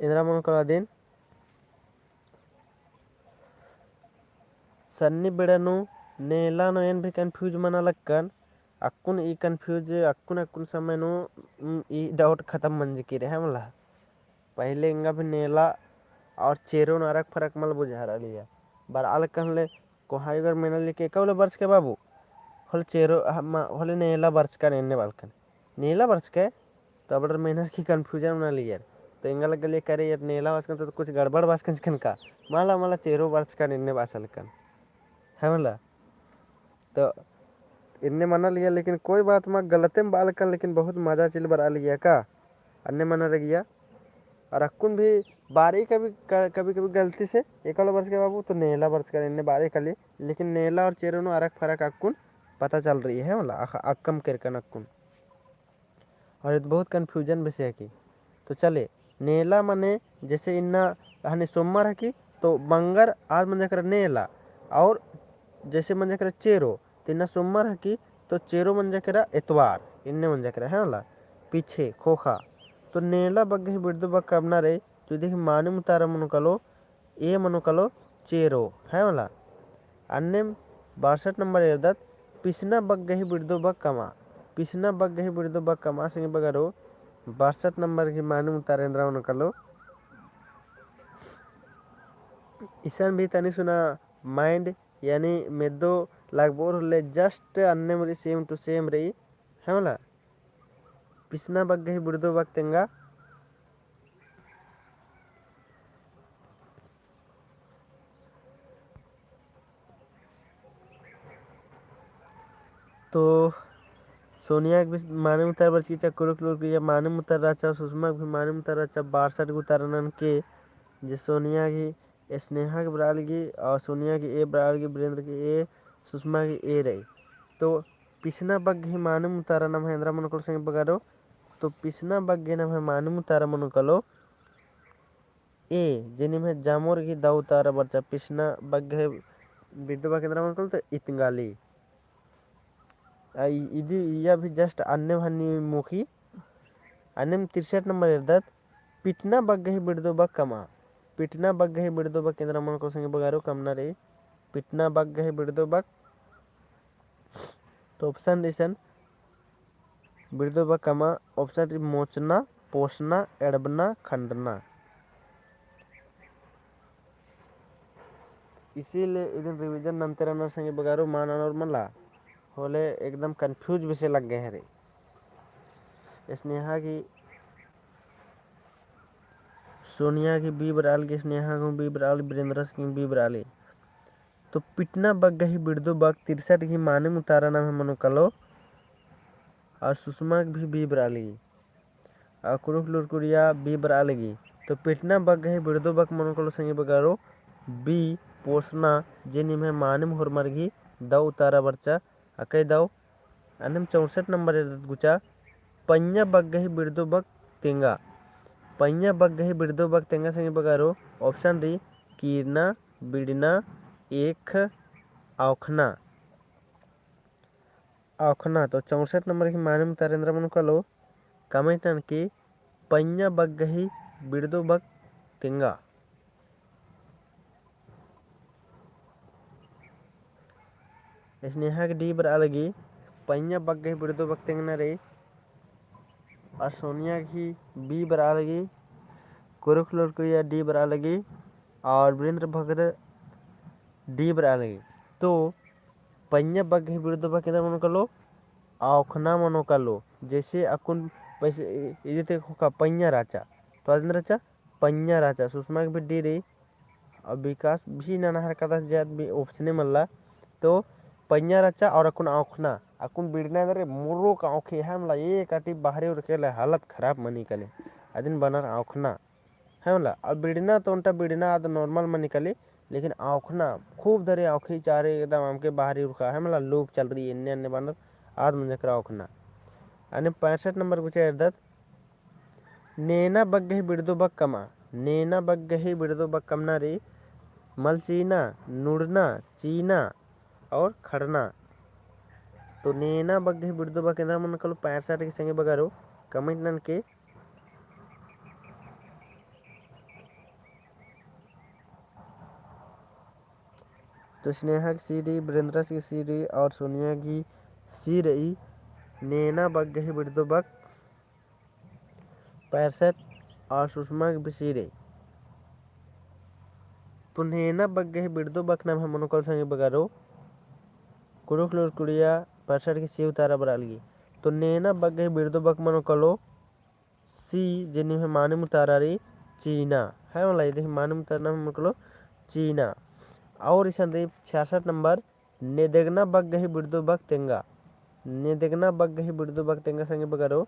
इंद्रा मनो कला दिन सन्नी बिड़नु नेला नो एन भी कंफ्यूज मना लक्कन अक्कुन ई कंफ्यूज अक्कुन समय नो ई डाउट खत्म मंज की रहे मला पहले इंगा भी नेला और चेरो न अरक फरक मल बुझा रहा लिया बार अलकन ले कोहाईगर मेना लेके कौले वर्ष के बाबू होल चेरो होले नेला वर्ष का नेने बालकन नेला वर्ष के तो अब मेहनत की कंफ्यूजन बना लिया तो इंगा लग ले करे यार नेला वर्ष तो कुछ गड़बड़ वास्कन का माला माला चेरो वर्ष का नेने बासलकन है मला तो इनने मना लिया लेकिन कोई बात माँ गलते में बालकन लेकिन बहुत मजा चिल बरा लिया का अन्य मना रह गया और अक्कुन भी बारी कभी कभी गलती से एक वर्ष के बाबू तो नेला वर्ष का इन्ने बारी कली लेकिन नेला और चेरो नो अरक फरक अक्कुन पता चल रही है मतलब अक्कम करकन अक्कुन और ये बहुत कन्फ्यूजन विषय है की तो चले नेला मने जैसे इन्ना हने सोमवार है की तो मंगर आज मन कर नेला और जैसे मन कर चेरो तो इन्ना सोमवार है की तो चेरो मन कर इतवार इन्ने मन कर है वाला पीछे खोखा तो नेला बग्गे बिड़दो बग कबना रे तो देखिए माने मुतारा मनो कलो ए मनो कलो चेरो है वाला अन्य 62 नंबर एरदत पिसना बग्गे बिड़दो बग कमा पिसना बग्गे बिड़दो बग कमा संगे बगारो 62 नंबर की माने मुतारा इंद्रा मनो कलो ईसान भी तनी सुना माइंड यानी मेदो लागबोर ले जस्ट अन्य मुरी सेम टू सेम रही है वाला पिसना बग्गे बिड़दो बग तेंगा तो सोनिया भी माने उतार बच की कुरुकुलर की माने उतार रहा सुषमा भी माने उतार रहा 62 उतारन के जे सोनिया की स्नेहा की बराल की और सोनिया की ए बराल की वीरेंद्र की ए सुषमा की ए रही तो पिछना बग ही माने उतारा नाम है इंद्रा मनोकल संग बगारो तो पिछना बग नाम है माने उतारा मनोकलो ए जिनी में जामोर की दाऊ उतारा बच्चा पिछना बग है विद्युबा केंद्र मनोकल तो इतंगाली इदी या भी जस्ट अन्य हनी मुखी अन्य 63 नंबर इर्दत पिटना बग्गही बिड़दो बग कमा पिटना बग्गही बिड़दो बग केंद्र मन को संगे बगारो कमना रे पिटना बग्गही बिड़दो बग तो ऑप्शन रिसन बिड़दो बग कमा ऑप्शन मोचना पोषना एड़बना खंडना इसीलिए इधर रिवीजन नंतर संगे बगारो मान और मला होले एकदम कंफ्यूज विषय लग गए हैं रे स्नेहा की सोनिया की बी बराल की स्नेहा को बी बराल वीरेंद्र की बी बराली तो पिटना बग गही बिड़दो बग 63 की माने उतारा नाम है मनो कलो और सुषमा की भी बी बराली और कुरुक लुरकुरिया बी बरालेगी तो पिटना बग गही बिड़दो बग मनो कलो संगे बगारो बी पोषना जिनी में माने होर मरगी दाऊ उतारा बच्चा अकई दाऊ आणि 64 नंबर येतात गुचा पඤ्य बग्गही बिडदो बग तेंगा पඤ्य बग्गही बिडदो बग तेंगा संगे बगारो ऑप्शन डी कीरना बिडना एक औखना औखना। तो 64 नंबर की मानम तारेंद्र मन कलो कमेंट की पඤ्य बग्गही बिडदो बग तेंगा। स्नेहा के डी बर अलगी पඤ्य बग्गही बिडदो बग तेंगना रे और सोनिया की बी बर अलगी कुरुखलोर क्रिया डी बर अलगी और वीरेंद्र भगत डी बर अलगी। तो पඤ्य बग्गही बिडदो बग केदा मन कलो औखना मनो कलो जैसे अकुन पैसे इदे होका पඤ्य राचा तो आदिन राचा पඤ्य राचा सुषमा के भी डी रे और विकास भी नाना कदा जात भी ऑप्शने मल्ला। तो पඤ्य राचा और अकुन औखना अकुन बिड़ना दरे मुर्रो का औखे है मला ये काटी बाहरी और केले हालत खराब मनी कले आदिन बनर औखना है मला और बिड़ना तो उनटा बिड़ना आद नॉर्मल मनी कले लेकिन औखना खूब धरे औखी चारे एकदम हमके बाहरी उरका है मला लोग चल रही है अन्य बनर आद मुझे करा औखना। आणि 65 नंबर गुचा इर्दत नेना बग्गही बिड़दो बग कमा नेना बग्गही बिड़दो बग कमना रे मलचीना नुड़ना चीना और खड़ना। तो नेना बग्गही बिड़दो बग केंद्र मन कलो 65 के संगे बगारो कमेंट नन के तो स्नेहा की सी रही वीरेंद्र की सी रही और सोनिया की सी रही नेना बग्गही बिड़दो बग 65 और सुषमा की भी सी रही। तो नेना बग्गही बिड़दो बग नाम है मनोकल संगे बगारो कुरुखलोर कुड़िया 65 की सी उतारा बरालगी। तो नेना बग्गही बिड़दो बग मनोकलो सी जिन्हें है माने मुतारा रे चीना है वाला ये माने मुतारा मनोकलो चीना। और इस 66 नंबर नेदेगना बग्गही बिड़दो बग तेंगा नेदेगना बग्गही बिड़दो बग तेंगा संगे बगारो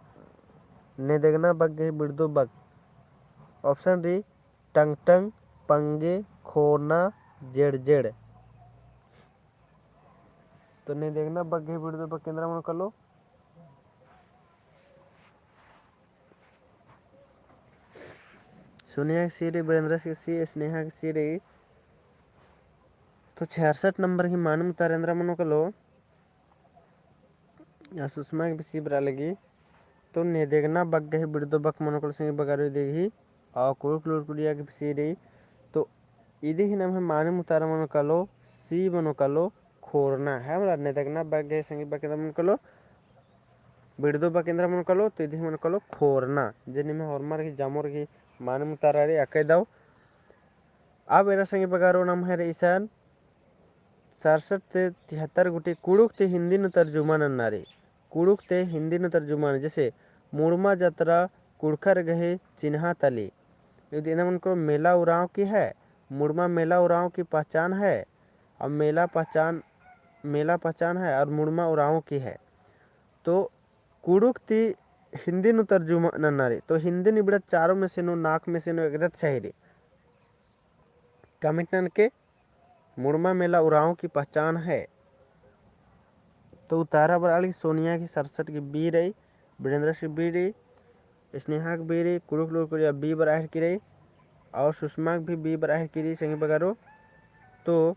नेदेगना बग्गही बिड़दो बग ऑप्शन डी टंग टंग पंगे खोना जेड़ जेड़। तो नेदेगना बग्गही बिड़दो बग केंद्र मन कलो सोनिया की सी रे वीरेंद्र की सी स्नेहा की सी रे। तो 66 नंबर की मानम तारेंद्र मनो कलो या सुषमा की सी बरा लगी। तो नेदेगना बग्गही बिड़दो बग मनो कलो संगे बगारो देगी और कुरुकुलुर कुड़िया की सी रे। तो इधे ही नाम है मानम उतारा मनो कलो सी मनो कलो खोरना है मला नेदेगना बग्गही संगे बकेंद्र मनो कलो बिड़दो बकेंद्र मनो कलो तो इधे मनो कलो खोरना जिन्हें में हॉर्मर की जामोर की मानम उतारा रे अके दाओ। अब एरा संगे बगारो नाम है रे ईशान 67 ते 73 गोटे कुड़ुक ते हिंदी नु तर्जुमा नन्नारे कुड़ुक ते हिंदी नु तर्जुमा जैसे मुड़मा जतरा कुड़खर गहे चिन्हा तले यदि मन को मेला उराव की है मुड़मा मेला उराव की पहचान है और मेला पहचान है और मुड़मा उराव की है। तो कुड़ुक ती हिंदी नु तर्जुमा नन्नारे तो हिंदी निबड़ा चारों में से नो नाक में से नो एकदम सही रे कमिटन के मुड़मा मेला उराव की पहचान है। तो उतारा बराल की सोनिया की 67 की बी रही वीरेंद्र की बी रही स्नेहा की बी रही कुरुखलोर को बी बराहर की रही और सुषमा की भी बी बराहर की रही संगे बगारो। तो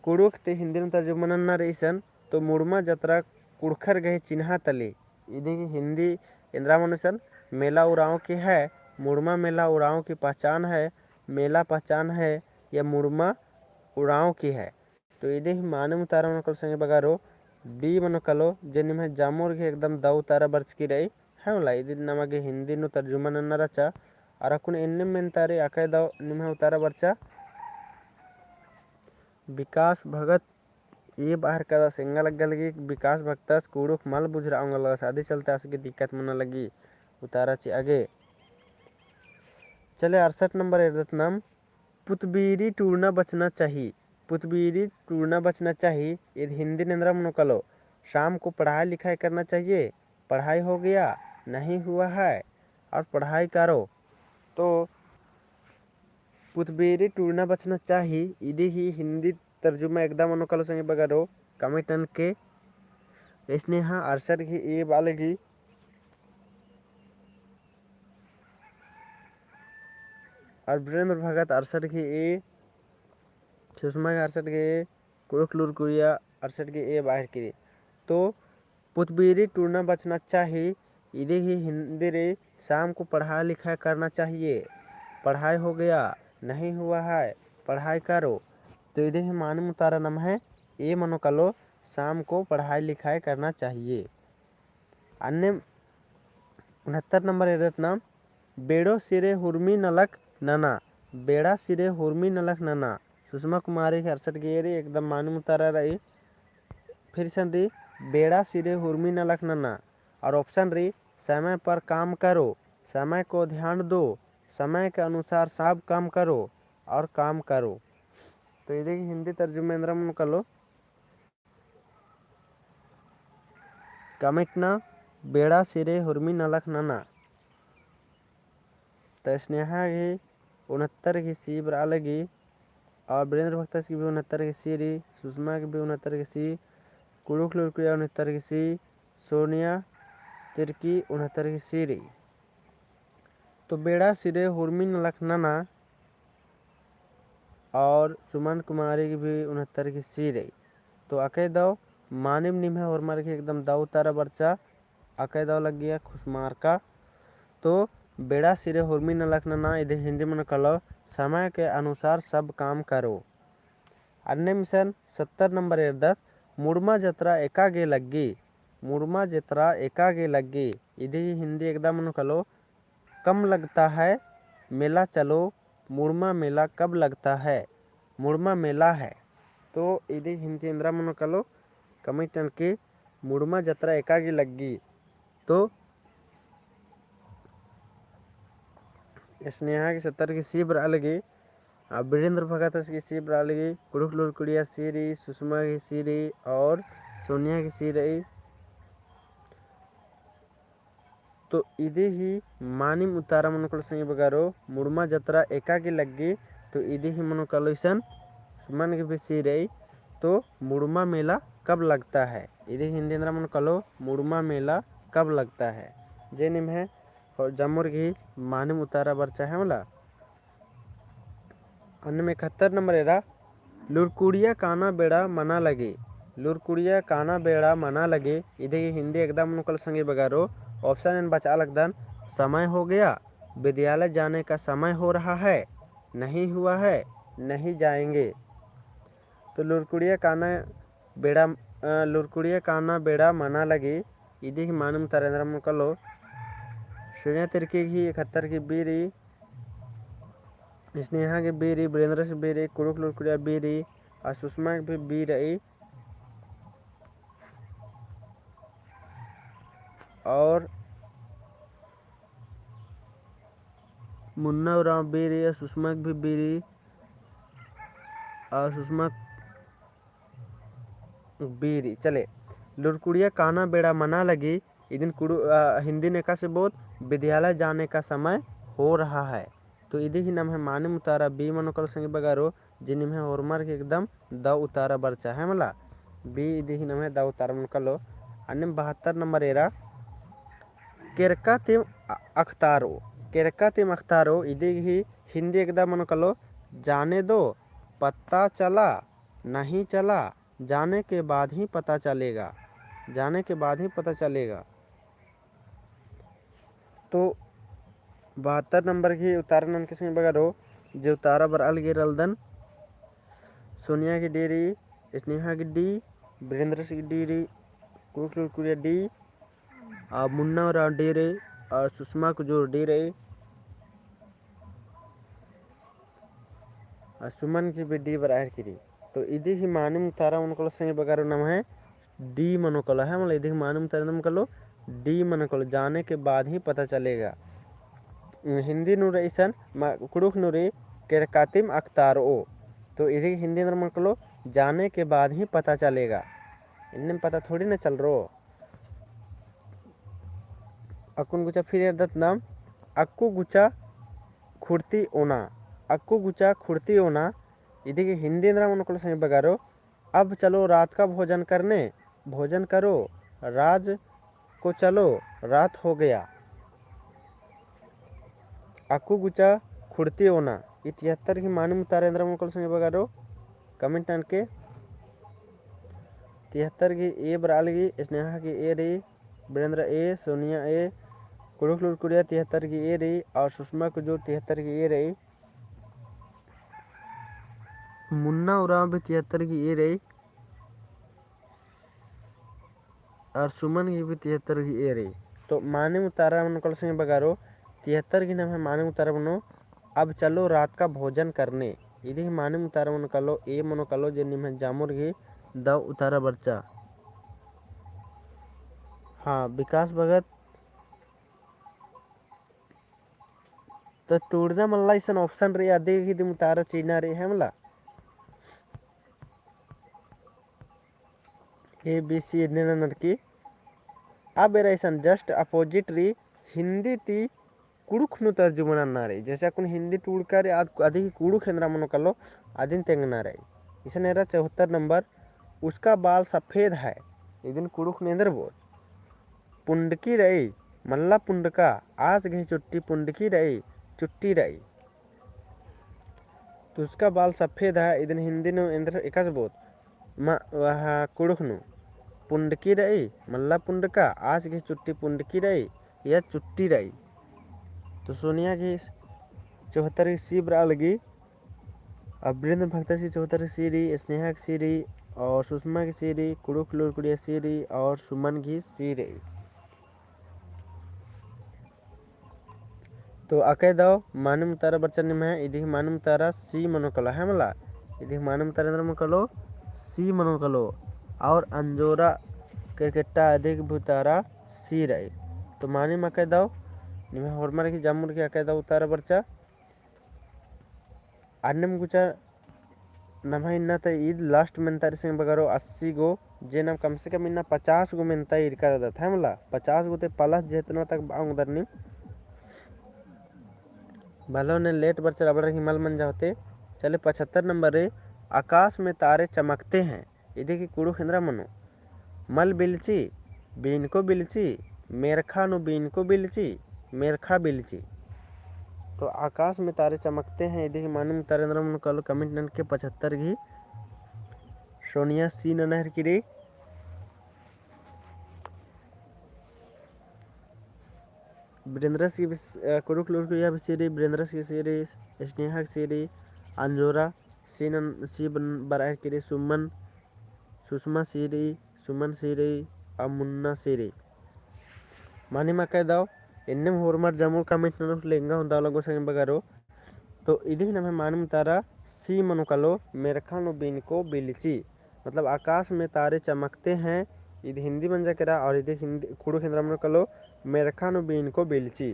कुड़ुक ते हिंदी में तर्जुमा नन्ना रही सन तो मुड़मा जतरा कुड़खर गए चिन्हा तले इधे की हिंदी इंदिरा मनुष्य मेला उराव की है मुड़मा मेला उराव की पहचान है मेला पहचान है या मुड़मा उड़ाव की है। तो इधे ही माने मुतारा मन कल संगे बगारो बी मन कलो जेनि में जामोर के एकदम दाऊ तारा बर्च की रही है मला इधे नमगे हिंदी नु तर्जुमा नन्ना रचा और अकुन इन्ने में तारे अकय दाऊ निम्हे उतारा बर्चा विकास भगत ये बाहर का सिंगा लग लगी विकास भक्तस कुड़ुक मल बुझ रहा लगा शादी चलते आस की दिक्कत मन लगी उतारा चे आगे चले 68 नंबर एरदत नाम पुतबीरी टूरना बचना चाहिए पुतबीरी टूरना बचना चाहिए यदि हिंदी निंद्रा मनो कलो शाम को पढ़ाई लिखाई करना चाहिए पढ़ाई हो गया नहीं हुआ है और पढ़ाई करो। तो पुतबीरी टूरना बचना चाहिए इधे ही हिंदी तर्जुमा एकदम मनो कलो संगे बगारो कमेंटन के स्नेहा 68 की ए बालगी, और वीरेंद्र भगत 68 की ए, सुषमा 68 की ए, कुरुखलूर कुरिया 68 की ए बाहर की। तो पुतबीरी टूरना बचना चाहिए। इधे ही हिंदी रे शाम को पढ़ाई लिखाई करना चाहिए। पढ़ाई हो गया नहीं हुआ है पढ़ाई करो। तो इधे ही माने मुतारा नाम है ए मनो कलो शाम को पढ़ाई लिखाई करना चाहिए। अन्य 69 नंबर एरत नाम बेड़ो सिरे हुर्मी नलक नना, बेड़ा सिरे हुर्मी नलक नना। सुषमा कुमारी के 68 गेरी एकदम माने मुतारा रही। फिर सन री बेड़ा सिरे हुर्मी नलक नना, और ऑप्शन री समय पर काम करो, समय को ध्यान दो, समय के अनुसार सब काम करो और काम करो। तो ये देखिए हिंदी तर्जुमे अंदर कर लो। कमिटना बेड़ा सिरे हुर्मी नलक नना। तो स्नेहा की 69 की सी बरा लगी, और वीरेंद्र भक्त की भी 69 की सी रही, सुषमा की भी 69 की सी, कुरुखलूर की 69 की सी, सोनिया तिर्की 69 की सी रही। तो बेड़ा सिरे हुर्मी नलक नना और सुमन कुमारी की भी 69 की सी रही। तो अकई दो मानिम निम्हे और मार के एकदम दाऊ तारा बर्चा अकई दो लग गया खुशमार का। तो बेड़ा सिरे हुर्मी नलक नना इधर हिंदी में कलो समय के अनुसार सब काम करो। अन्य मिशन 70 नंबर इर्दत मुड़मा जत्रा एकागे लग्गी, मुड़मा जत्रा एकागे लग्गी इधर हिंदी एकदम मन कलो कम लगता है मेला चलो, मुड़मा मेला कब लगता है, मुड़मा मेला है। तो इधर हिंदी इंद्रा मन कलो कमिटन की मुड़मा जत्रा एकागी लग्गी। तो स्नेहा की 70 की सी बरा लगी, अब वीरेंद्र भगत की सी बरा लगी, कुरुखलूर कुड़िया सी रही, सुषमा की सी रही और सोनिया की सी रही। तो इधे ही मानिम उतारा मनोकल संग बगारो मुड़मा जत्रा एकागी लग्गी। तो इधे ही मनोकल सुमन की भी सी रही। तो मुड़मा मेला कब लगता है, इधे हिंदी अंदर मनोकलो मुड़मा मेला कब लगता है। जे निम है और जमुर की मानिम उतारा बर्चा है मला। अन्य में 71 नंबर एरा लुरकुड़िया काना बेड़ा मना लगे, लुरकुड़िया काना बेड़ा मना लगे इधे की हिंदी एकदम मनोकल संगे बगारो। ऑप्शन एन बचा लगदन समय हो गया, विद्यालय जाने का समय हो रहा है, नहीं हुआ है, नहीं जाएंगे। तो लुरकुड़िया काना बेड़ा मना लगे इधे की मानम तरेंद्र मन कलो शून्य तिरकी की 71 की बीरी, स्नेहा की बीरी, वीरेंद्र की बीरी, कुरुख लुरकुड़िया बीरी और सुषमा की भी बी रही। और मुन्ना और बेरी और सुषमा की भी बेरी और सुषमा बेरी। चले लुरकुड़िया काना बेड़ा मना लगी इदिन हिंदी ने का से बोध विद्यालय जाने का समय हो रहा है। तो इधे ही नाम है माने उतारा बी मनोकल संगे बगारो जिनमें है होरमार के एकदम द उतारा बर्चा है मला बी इधे ही नाम है द उतारा मनकलो। अन्य 72 नंबर एरा केरका तिम अख्तारो, केरका तिम अख्तारो इधे ही हिंदी एकदम मनोकलो जाने दो पता चला नहीं चला, जाने के बाद ही पता चलेगा, जाने के बाद ही पता चलेगा। तो 72 नंबर की उतारा के संग बगारो जो उतारा बर अलगे रलदन सोनिया की डेरी, स्नेहा की डी, वीरेंद्र की डी, कुरुकुरिया डी, और मुन्ना और डी रे और सुषमा को जो डी रही और सुमन की भी डी बराबर की डी। तो इधे ही मानम उतारा उनको संग बगारो नाम है डी मनोकलो है मतलब इधे मानम उतारा नाम कलो डी मनोकलो जाने के बाद ही पता चलेगा। हिंदी नुर ईसन कुड़ुक नुरी केरकातिम अख्तारो। तो इधे हिंदी अंदर मन कलो जाने के बाद ही पता चलेगा, इनमें पता थोड़ी ना चल रो। अकुन गुचा फिर दत नाम अक्कू गुचा खुर्ती ओना, अक्कू गुचा खुर्ती ओना इधे की हिंदी अंदर मन कलो संग बगारो अब चलो रात का भोजन करने, भोजन करो राज को चलो रात हो गया। aku guca खुड़ती होना। ये 73 की मानी मुतारेंद्र मुकल संगे बगारो कमेंट के 73 की ए बरालगी स्नेहा की ए रही, वीरेंद्र ए, सोनिया ए, कुड़ुक लुड़कुड़िया 73 की ए रही और सुषमा को जो 73 की ए रही, मुन्ना उराव भी 73 की ए रही और सुमन की भी 73 की ए रही। तो माने मुतारा मुकल संगे बगारो 73 की नाम है माने मुतारा बनो। अब चलो रात का भोजन करने। इधी माने मुतारा मन कलो ए मनो कलो जे निम है जामुर घी दव उतारा बर्चा। हाँ विकास भगत तो टूड़ना मल्ला इसन ऑप्शन रे आदि की दिम उतारा चीना रे है मला ए बी सी ने नरकी अब एरा इसन जस्ट अपोजिट री हिंदी ती कुड़ुखनु तर्जुमना ना रे जैसे अपन हिंदी टूड़का रे आदि कुड़ुख हेंद्रा मनो कलो आदिन तेंगना रे इसन एरा 74 नंबर। उसका बाल सफ़ेद है इदिन कुड़ुख नेंदर बोल पुंडकी रही मल्ला पुंडका आज गई चुट्टी पुंडकी रही चुट्टी रही। तो उसका बाल सफ़ेद है इदिन हिंदी नो इंद्र एकस बोल वह कुड़ुख नु पुंडकी रही मल्ला पुंडका आज गई चुट्टी पुंडकी रही या चुट्टी रही। तो सोनिया की 74 की सी बरा लगी, अवृंद भक्ता की 74 की सी रही, स्नेहा की सी रही और सुषमा की सी रही, कुड़ुक लुड़कुड़िया सी रही और सुमन की सी रही। तो अके दाव मानुम तारा बच्चन में इधी मानुम तारा सी मनो कलो है मला इधी मानुम तारेंद्र में कलो सी मनो कलो और अंजोरा क्रिकेटा अधिक भूतारा सी रही। तो मानी में अके दाव निमे हॉर्मर की जामुर की अके दाव उतारा बच्चा अन्नम गुचा नम्हा इन्ना तो ईद लास्ट मेंतारी से बगारो 80 गो जे नाम कम से कम इन्ना 50 गो मेंता ईद कर दत है मला 50 गो ते प्लस जितना तक बांग दरनी भलो ने लेट बरचे रबड़ हिमाल मन जाते। चले 75 नंबर रे आकाश में तारे चमकते हैं इधे की कुड़ू खिंद्रा मनो मल बिलची बीन को बिलची मेरखा नु बीन को बिलची मेरखा बिलची। तो आकाश में तारे चमकते हैं इधे की मानम तारेंद्र मन कल कमेंट नन के 75 घी सोनिया सी नहर की रे वीरेंद्र की कुरुक लुड़क यह सीरी वीरेंद्र की सीरी स्नेहा की सीरी अंजोरा सी बराह की रे सुमन सुषमा सीरी सुमन सीरी और मुन्ना सीरी मानी मा कह दाओ इन्ने होरमर जमूर कमेंट ननु लेंगा होंदा लोगों संग बगारो। तो इधी नम है मानम तारा सी मनु कलो मेरखा नो बीन को बिलची मतलब आकाश में तारे चमकते हैं इध हिंदी बन जा करा और इधे हिंदी कुड़ू केंद्र मन कलो मेरखा नो बीन को बिलची।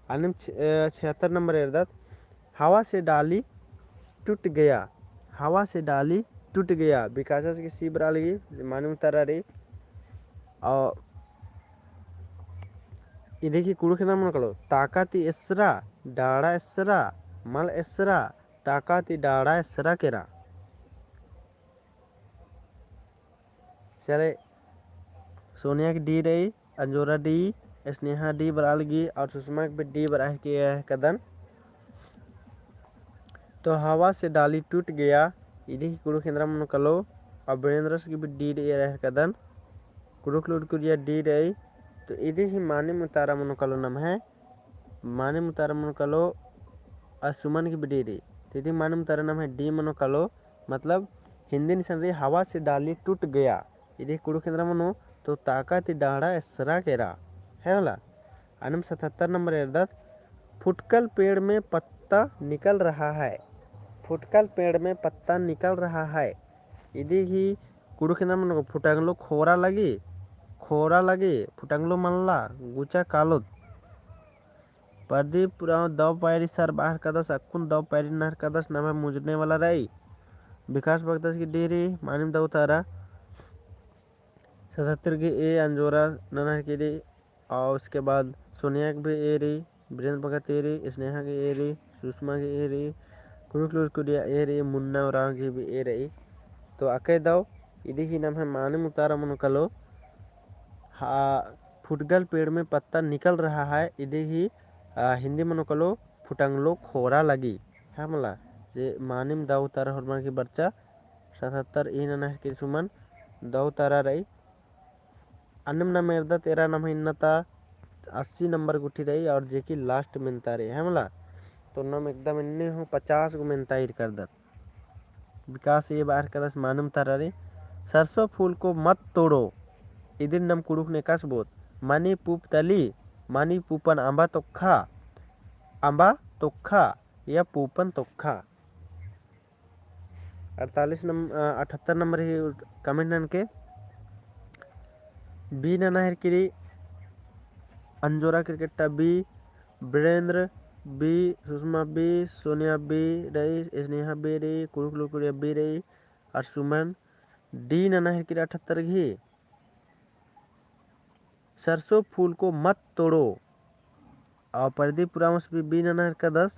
अनम 76 नंबर एरदत हवा से डाली टूट गया हवा से डाली टूट गया विकास की सी बरा लगी मानम तारा रे और इधे की कुड़ू केंद्र मन कलो ताकाती इसरा डाड़ा इसरा मल इसरा ताकाती डाड़ा इसरा केरा। चले सोनिया की डी रही अंजोरा डी स्नेहा डी बरालगी और सुषमा की भी डी बराह की कदन। तो हवा से डाली टूट गया इधे की कुड़ू केंद्र मन कलो और वीरेंद्र की भी डी रह कदन कुड़ुक लुड़कुड़िया डी रही। तो इधे ही माने मुतारा मन कलो नम है माने मुतारा मन कलो और सुमन की भी डी रही तो इधे माने मुतारा नाम है डी मनो कलो मतलब हिंदी निशान रही हवा से डाली टूट गया इधे कुड़ू केंद्र मनो तो ताकत डाड़ा सरा केरा है वाला। अनम 77 नंबर एरदत फुटकल पेड़ में पत्ता निकल रहा है फुटकल पेड़ में पत्ता निकल रहा है इधे ही कुड़ू केंद्र मनो फुटांगलो खोरा लगे फुटांगलो मल्ला गुचा कालो प्रदीप पुराव दव पैरी सर बाहर कदस अक्कुन दव पैरी नहर कदस नाम है मुझने वाला रही। विकास भगदस की डेरी मानिम दव तारा 77 की ए अंजोरा ननहर की रे और उसके बाद सोनिया की भी ए रही वीरेंद्र भगत ए रही स्नेहा की ए रही सुषमा की ए रही कुरुकुड़िया ए रही मुन्ना और की भी ए रही। तो अके दव इदी ही नाम है मानिम उतारा मन कलो फुटगल पेड़ में पत्ता निकल रहा है इदी ही हिंदी मन कलो फुटंगलो खोरा लगी है मला जे मानिम दाऊ तारा हरमान की बच्चा 77 इन नहर के सुमन दाऊ तारा रही अन्नम ना मेरदा 13 नाम इन्नता 80 नंबर गुठी रही और जे की लास्ट मिनता रही है मला तो नम एकदम इन्ने हो 50 गो मिनता इर कर दत विकास ये बाहर कदस मानम तारा रे सरसों फूल को मत तोड़ो इदिन नम कुड़ुक ने कस बोत मानी पूप तली मानी पूपन आंबा तोखा या पूपन तोखा 78 नंबर ही कमेंट नन के बी नहर किरी अंजोरा क्रिकेटा बी वीरेंद्र बी सुषमा बी सोनिया बी रही स्नेहा बी रही कुरुकुलकुरिया बी रही और सुमन डी नहर किरी 78 घी सरसों फूल को मत तोड़ो और प्रदीप पुरामस भी बी नहर का 10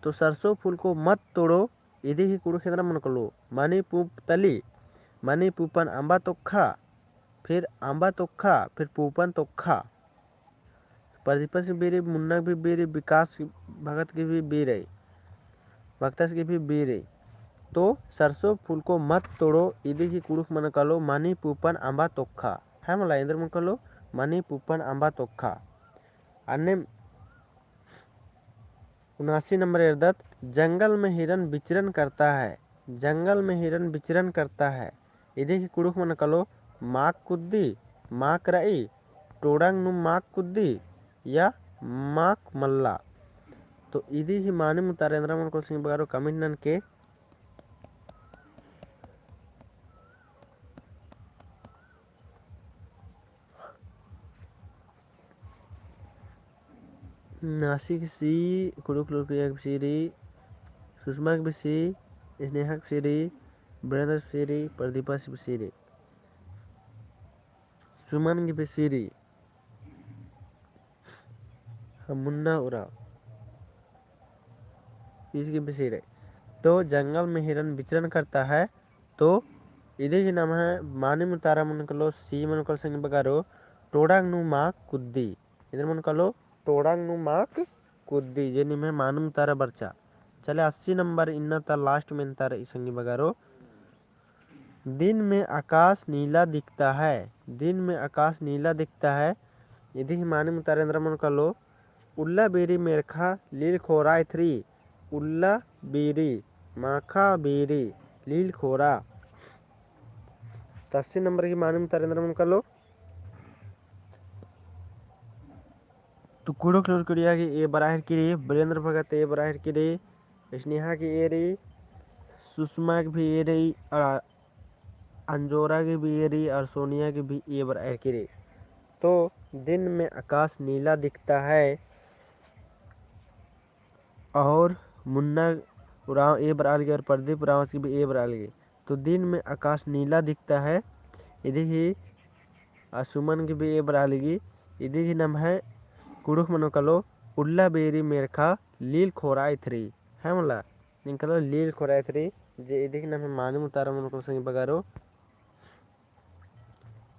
तो सरसों फूल को मत तोड़ो इदी ही कुरुक्षेत्र मन कलो मानी पूप तली मानी पूपन आंबा तोखा फिर आंबा तोखा फिर पूपन तोखा प्रदीप से बी रही मुन्ना भी बी रही विकास भगत की भी बी रही भक्तस की भी बी रही तो सरसों फूल को मत तोड़ो इदी ही कुरुख मन कलो मानी पूपन आंबा तोखा है मला इंद्र मन कलो मानी पूपन आंबा तोखा अन्य 79 नंबर इर्दत जंगल में हिरन विचरण करता है जंगल में हिरन विचरण करता है इदी की कुड़ुक मन कलो माक कुद्दी माक रई टोड़ंग नु माक कुद्दी या माक मल्ला तो इदी ही माने मुतारेंद्र मन को सिंह बगारो कमेंट नन के नासिक सी कुड़ुक लोकिया सीरी सुषमा की सी स्नेहा की सीरी ब्रदर सीरी प्रदीपा सीरी सुमन की सीरी मुन्ना उरा इसकी बसीर है तो जंगल में हिरन विचरण करता है तो इधे ही नाम है मानी मुतारा मन कलो सी मन कल संग बगारो टोड़ांग नु माक कुद्दी इधर मन कलो टोड़ांग नु माक कुद्दी जे निम है मानी मुतारा बर्चा चले 80 नंबर इन्ना ता लास्ट में तारा संगी बगारो दिन में आकाश नीला दिखता है दिन में आकाश नीला दिखता है इधे ही मानी मुतारेंद्र मन कलो उल्ला बेरी मेरखा लील खोराय 3 उल्ला बेरी माखा बेरी लील खोरा 80 नंबर की मानम तरेंद्र मन कर लो तो कुड़ो क्लोरकुड़िया की ए बराहर की रे वीरेंद्र भगत ए बराहर की रे स्नेहा की ए रही सुषमा की भी ए रही और अंजोरा की भी ए रही और सोनिया की भी ए बराहर की रे तो दिन में आकाश नीला दिखता है और मुन्ना उराव ए बराल गई और प्रदीप उराव की भी ए बराल गई तो दिन में आकाश नीला दिखता है इधर ही सुमन की भी ए बराल गई इधर ही नाम है कुड़ुक मनो कलो उल्ला बेरी मेरखा लील खोराय 3 है मला निकलो लील खोराय 3 जे इधर ही नाम है मानम उतारा मनो कलो संग बगारो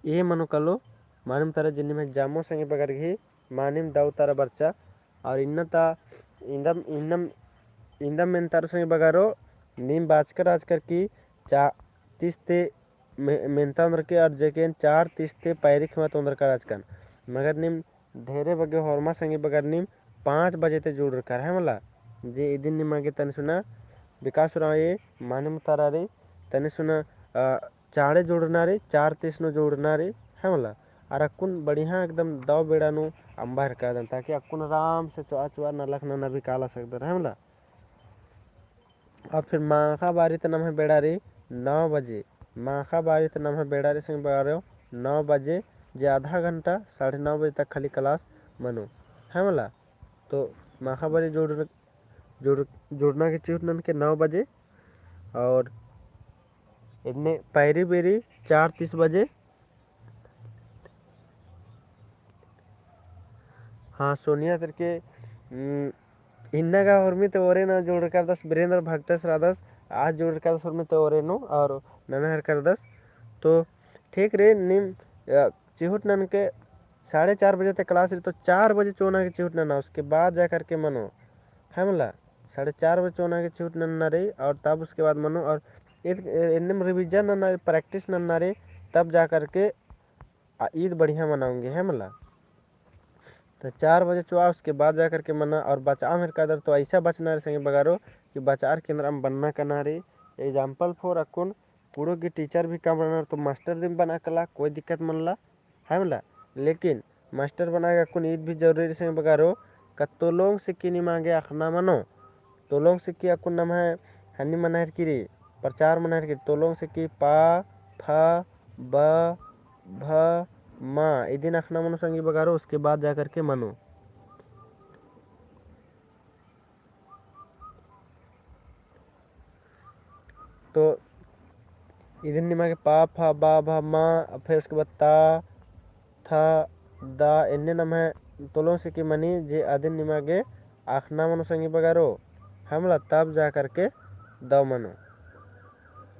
ए मनो कलो मानम तारा जिन्नी में जामो संग बगार गई मानिम दाऊ तारा बच्चा और इन्नता इंदम में तारो संग बगारो नीम बाजकर आजकर की 30 ते मेंता उंदर के और जेके 4 30 ते पैरी खमत उंदर का राजकन मगर नीम ढेरे बगे हॉर्मा संगे बगर नीम 5 बजे ते जोड़ रखा है मला जे इदिन नीम आगे तने सुना विकास रहा ये मानम तारा रे तने सुना चाड़े जोड़ना रे 4 30 नो जोड़ना रे है मला और अक्कुन बढ़िया एकदम दाव बेड़ा नु अंबार कर दें ताकि अक्कुन आराम से चुआ न लखना न भी काला सकते है मला और फिर माखा बारी तो नाम है बेड़ा रे 9 बजे माखा बारी तो नाम है बेड़ा रे संग बगा रहे हो 9 बजे जे आधा घंटा 9:30 बजे तक खाली क्लास मनो है मला तो माखा बारी जोड़ना के चूटन के 9 बजे और इतने पैरी बेरी 4:30 बजे हाँ सोनिया करके इन्ना का और में तो और ना जोड़ कर 10 वीरेंद्र भक्तस राधस आज जोड़ कर में तो और नो और ननहर कर 10 तो ठीक रे निम चिहुट नन के 4:30 बजे तक क्लास रही, तो 4 बजे चोना के चिहुट नना, उसके बाद जा करके मनो है मला 4:30 बजे चोना के चिहुट नन्ना रही, और तब उसके बाद मनो और इनम रिविजन नन्ना प्रैक्टिस नन्ना रे, तब जा करके ईद बढ़िया मनाऊंगे है मला। तो 4 बजे चुआ, उसके बाद जा करके मना। और बचा मेरे कदर तो ऐसा बचना रहे संगे बगारो कि बचार केंद्र में बनना करना रे। एग्जाम्पल फॉर अकुन पूड़ो की टीचर भी कम रहना, तो मास्टर दिन बना कला कोई दिक्कत मन ला है मला। लेकिन मास्टर बना के अकुन ईद भी जरूरी संगे बगारो का तोलोंग सिक्की नहीं मांगे अखना मनो। तोलोंग सिक्की अकुन नाम है हनी मनाहर की रे प्रचार मनाहर की तोलोंग सिक्की पा फ ब भ माँ ए दिन अखना मनो संगी बगारो, उसके बाद जा करके मनो। तो इधर निमा के पा फा बा भा माँ, फिर उसके बाद ता था दा इन्ने नाम है तोलों से की मनी जे आदिन निमा के आखना मनो संगी बगारो हमला, तब जा करके द मनो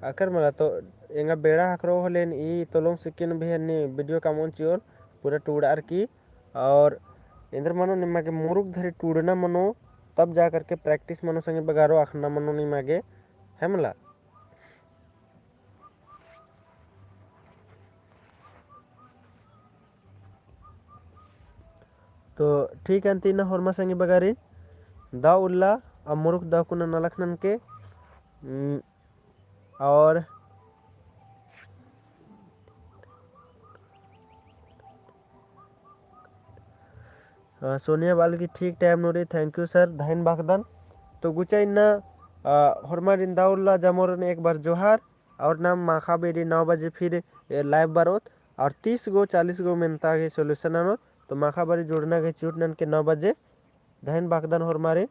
आकर मला। तो एंगा बेड़ा हकरो होलेन ई तोलों सिक्किन भी हन्नी वीडियो कामोन चियोर पूरा टूड़ार की। और इंद्र मनो निमा के मुरुक धरे टूड़ना मनो, तब जा करके प्रैक्टिस मनो संगे बगारो आखना मनो निमा के है मला। तो ठीक है अंतिना हरमा संगे बगारी दा उल्ला अब मुरुक दा कुना नलखनन के और सोनिया बाल की ठीक टाइम नोरी थैंक यू सर धैन बागदन। तो गुचा इन्ना हरमा रिंदा उल्ला जमोर ने एक बार जोहार और नाम माखा बेरी 9 बजे फिर लाइव बारोत और 30 गो 40 गो मिनता के सोल्यूशन आनो। तो माखा बारी जुड़ना के चूटनन के 9 बजे धैन बागदन हरमारे।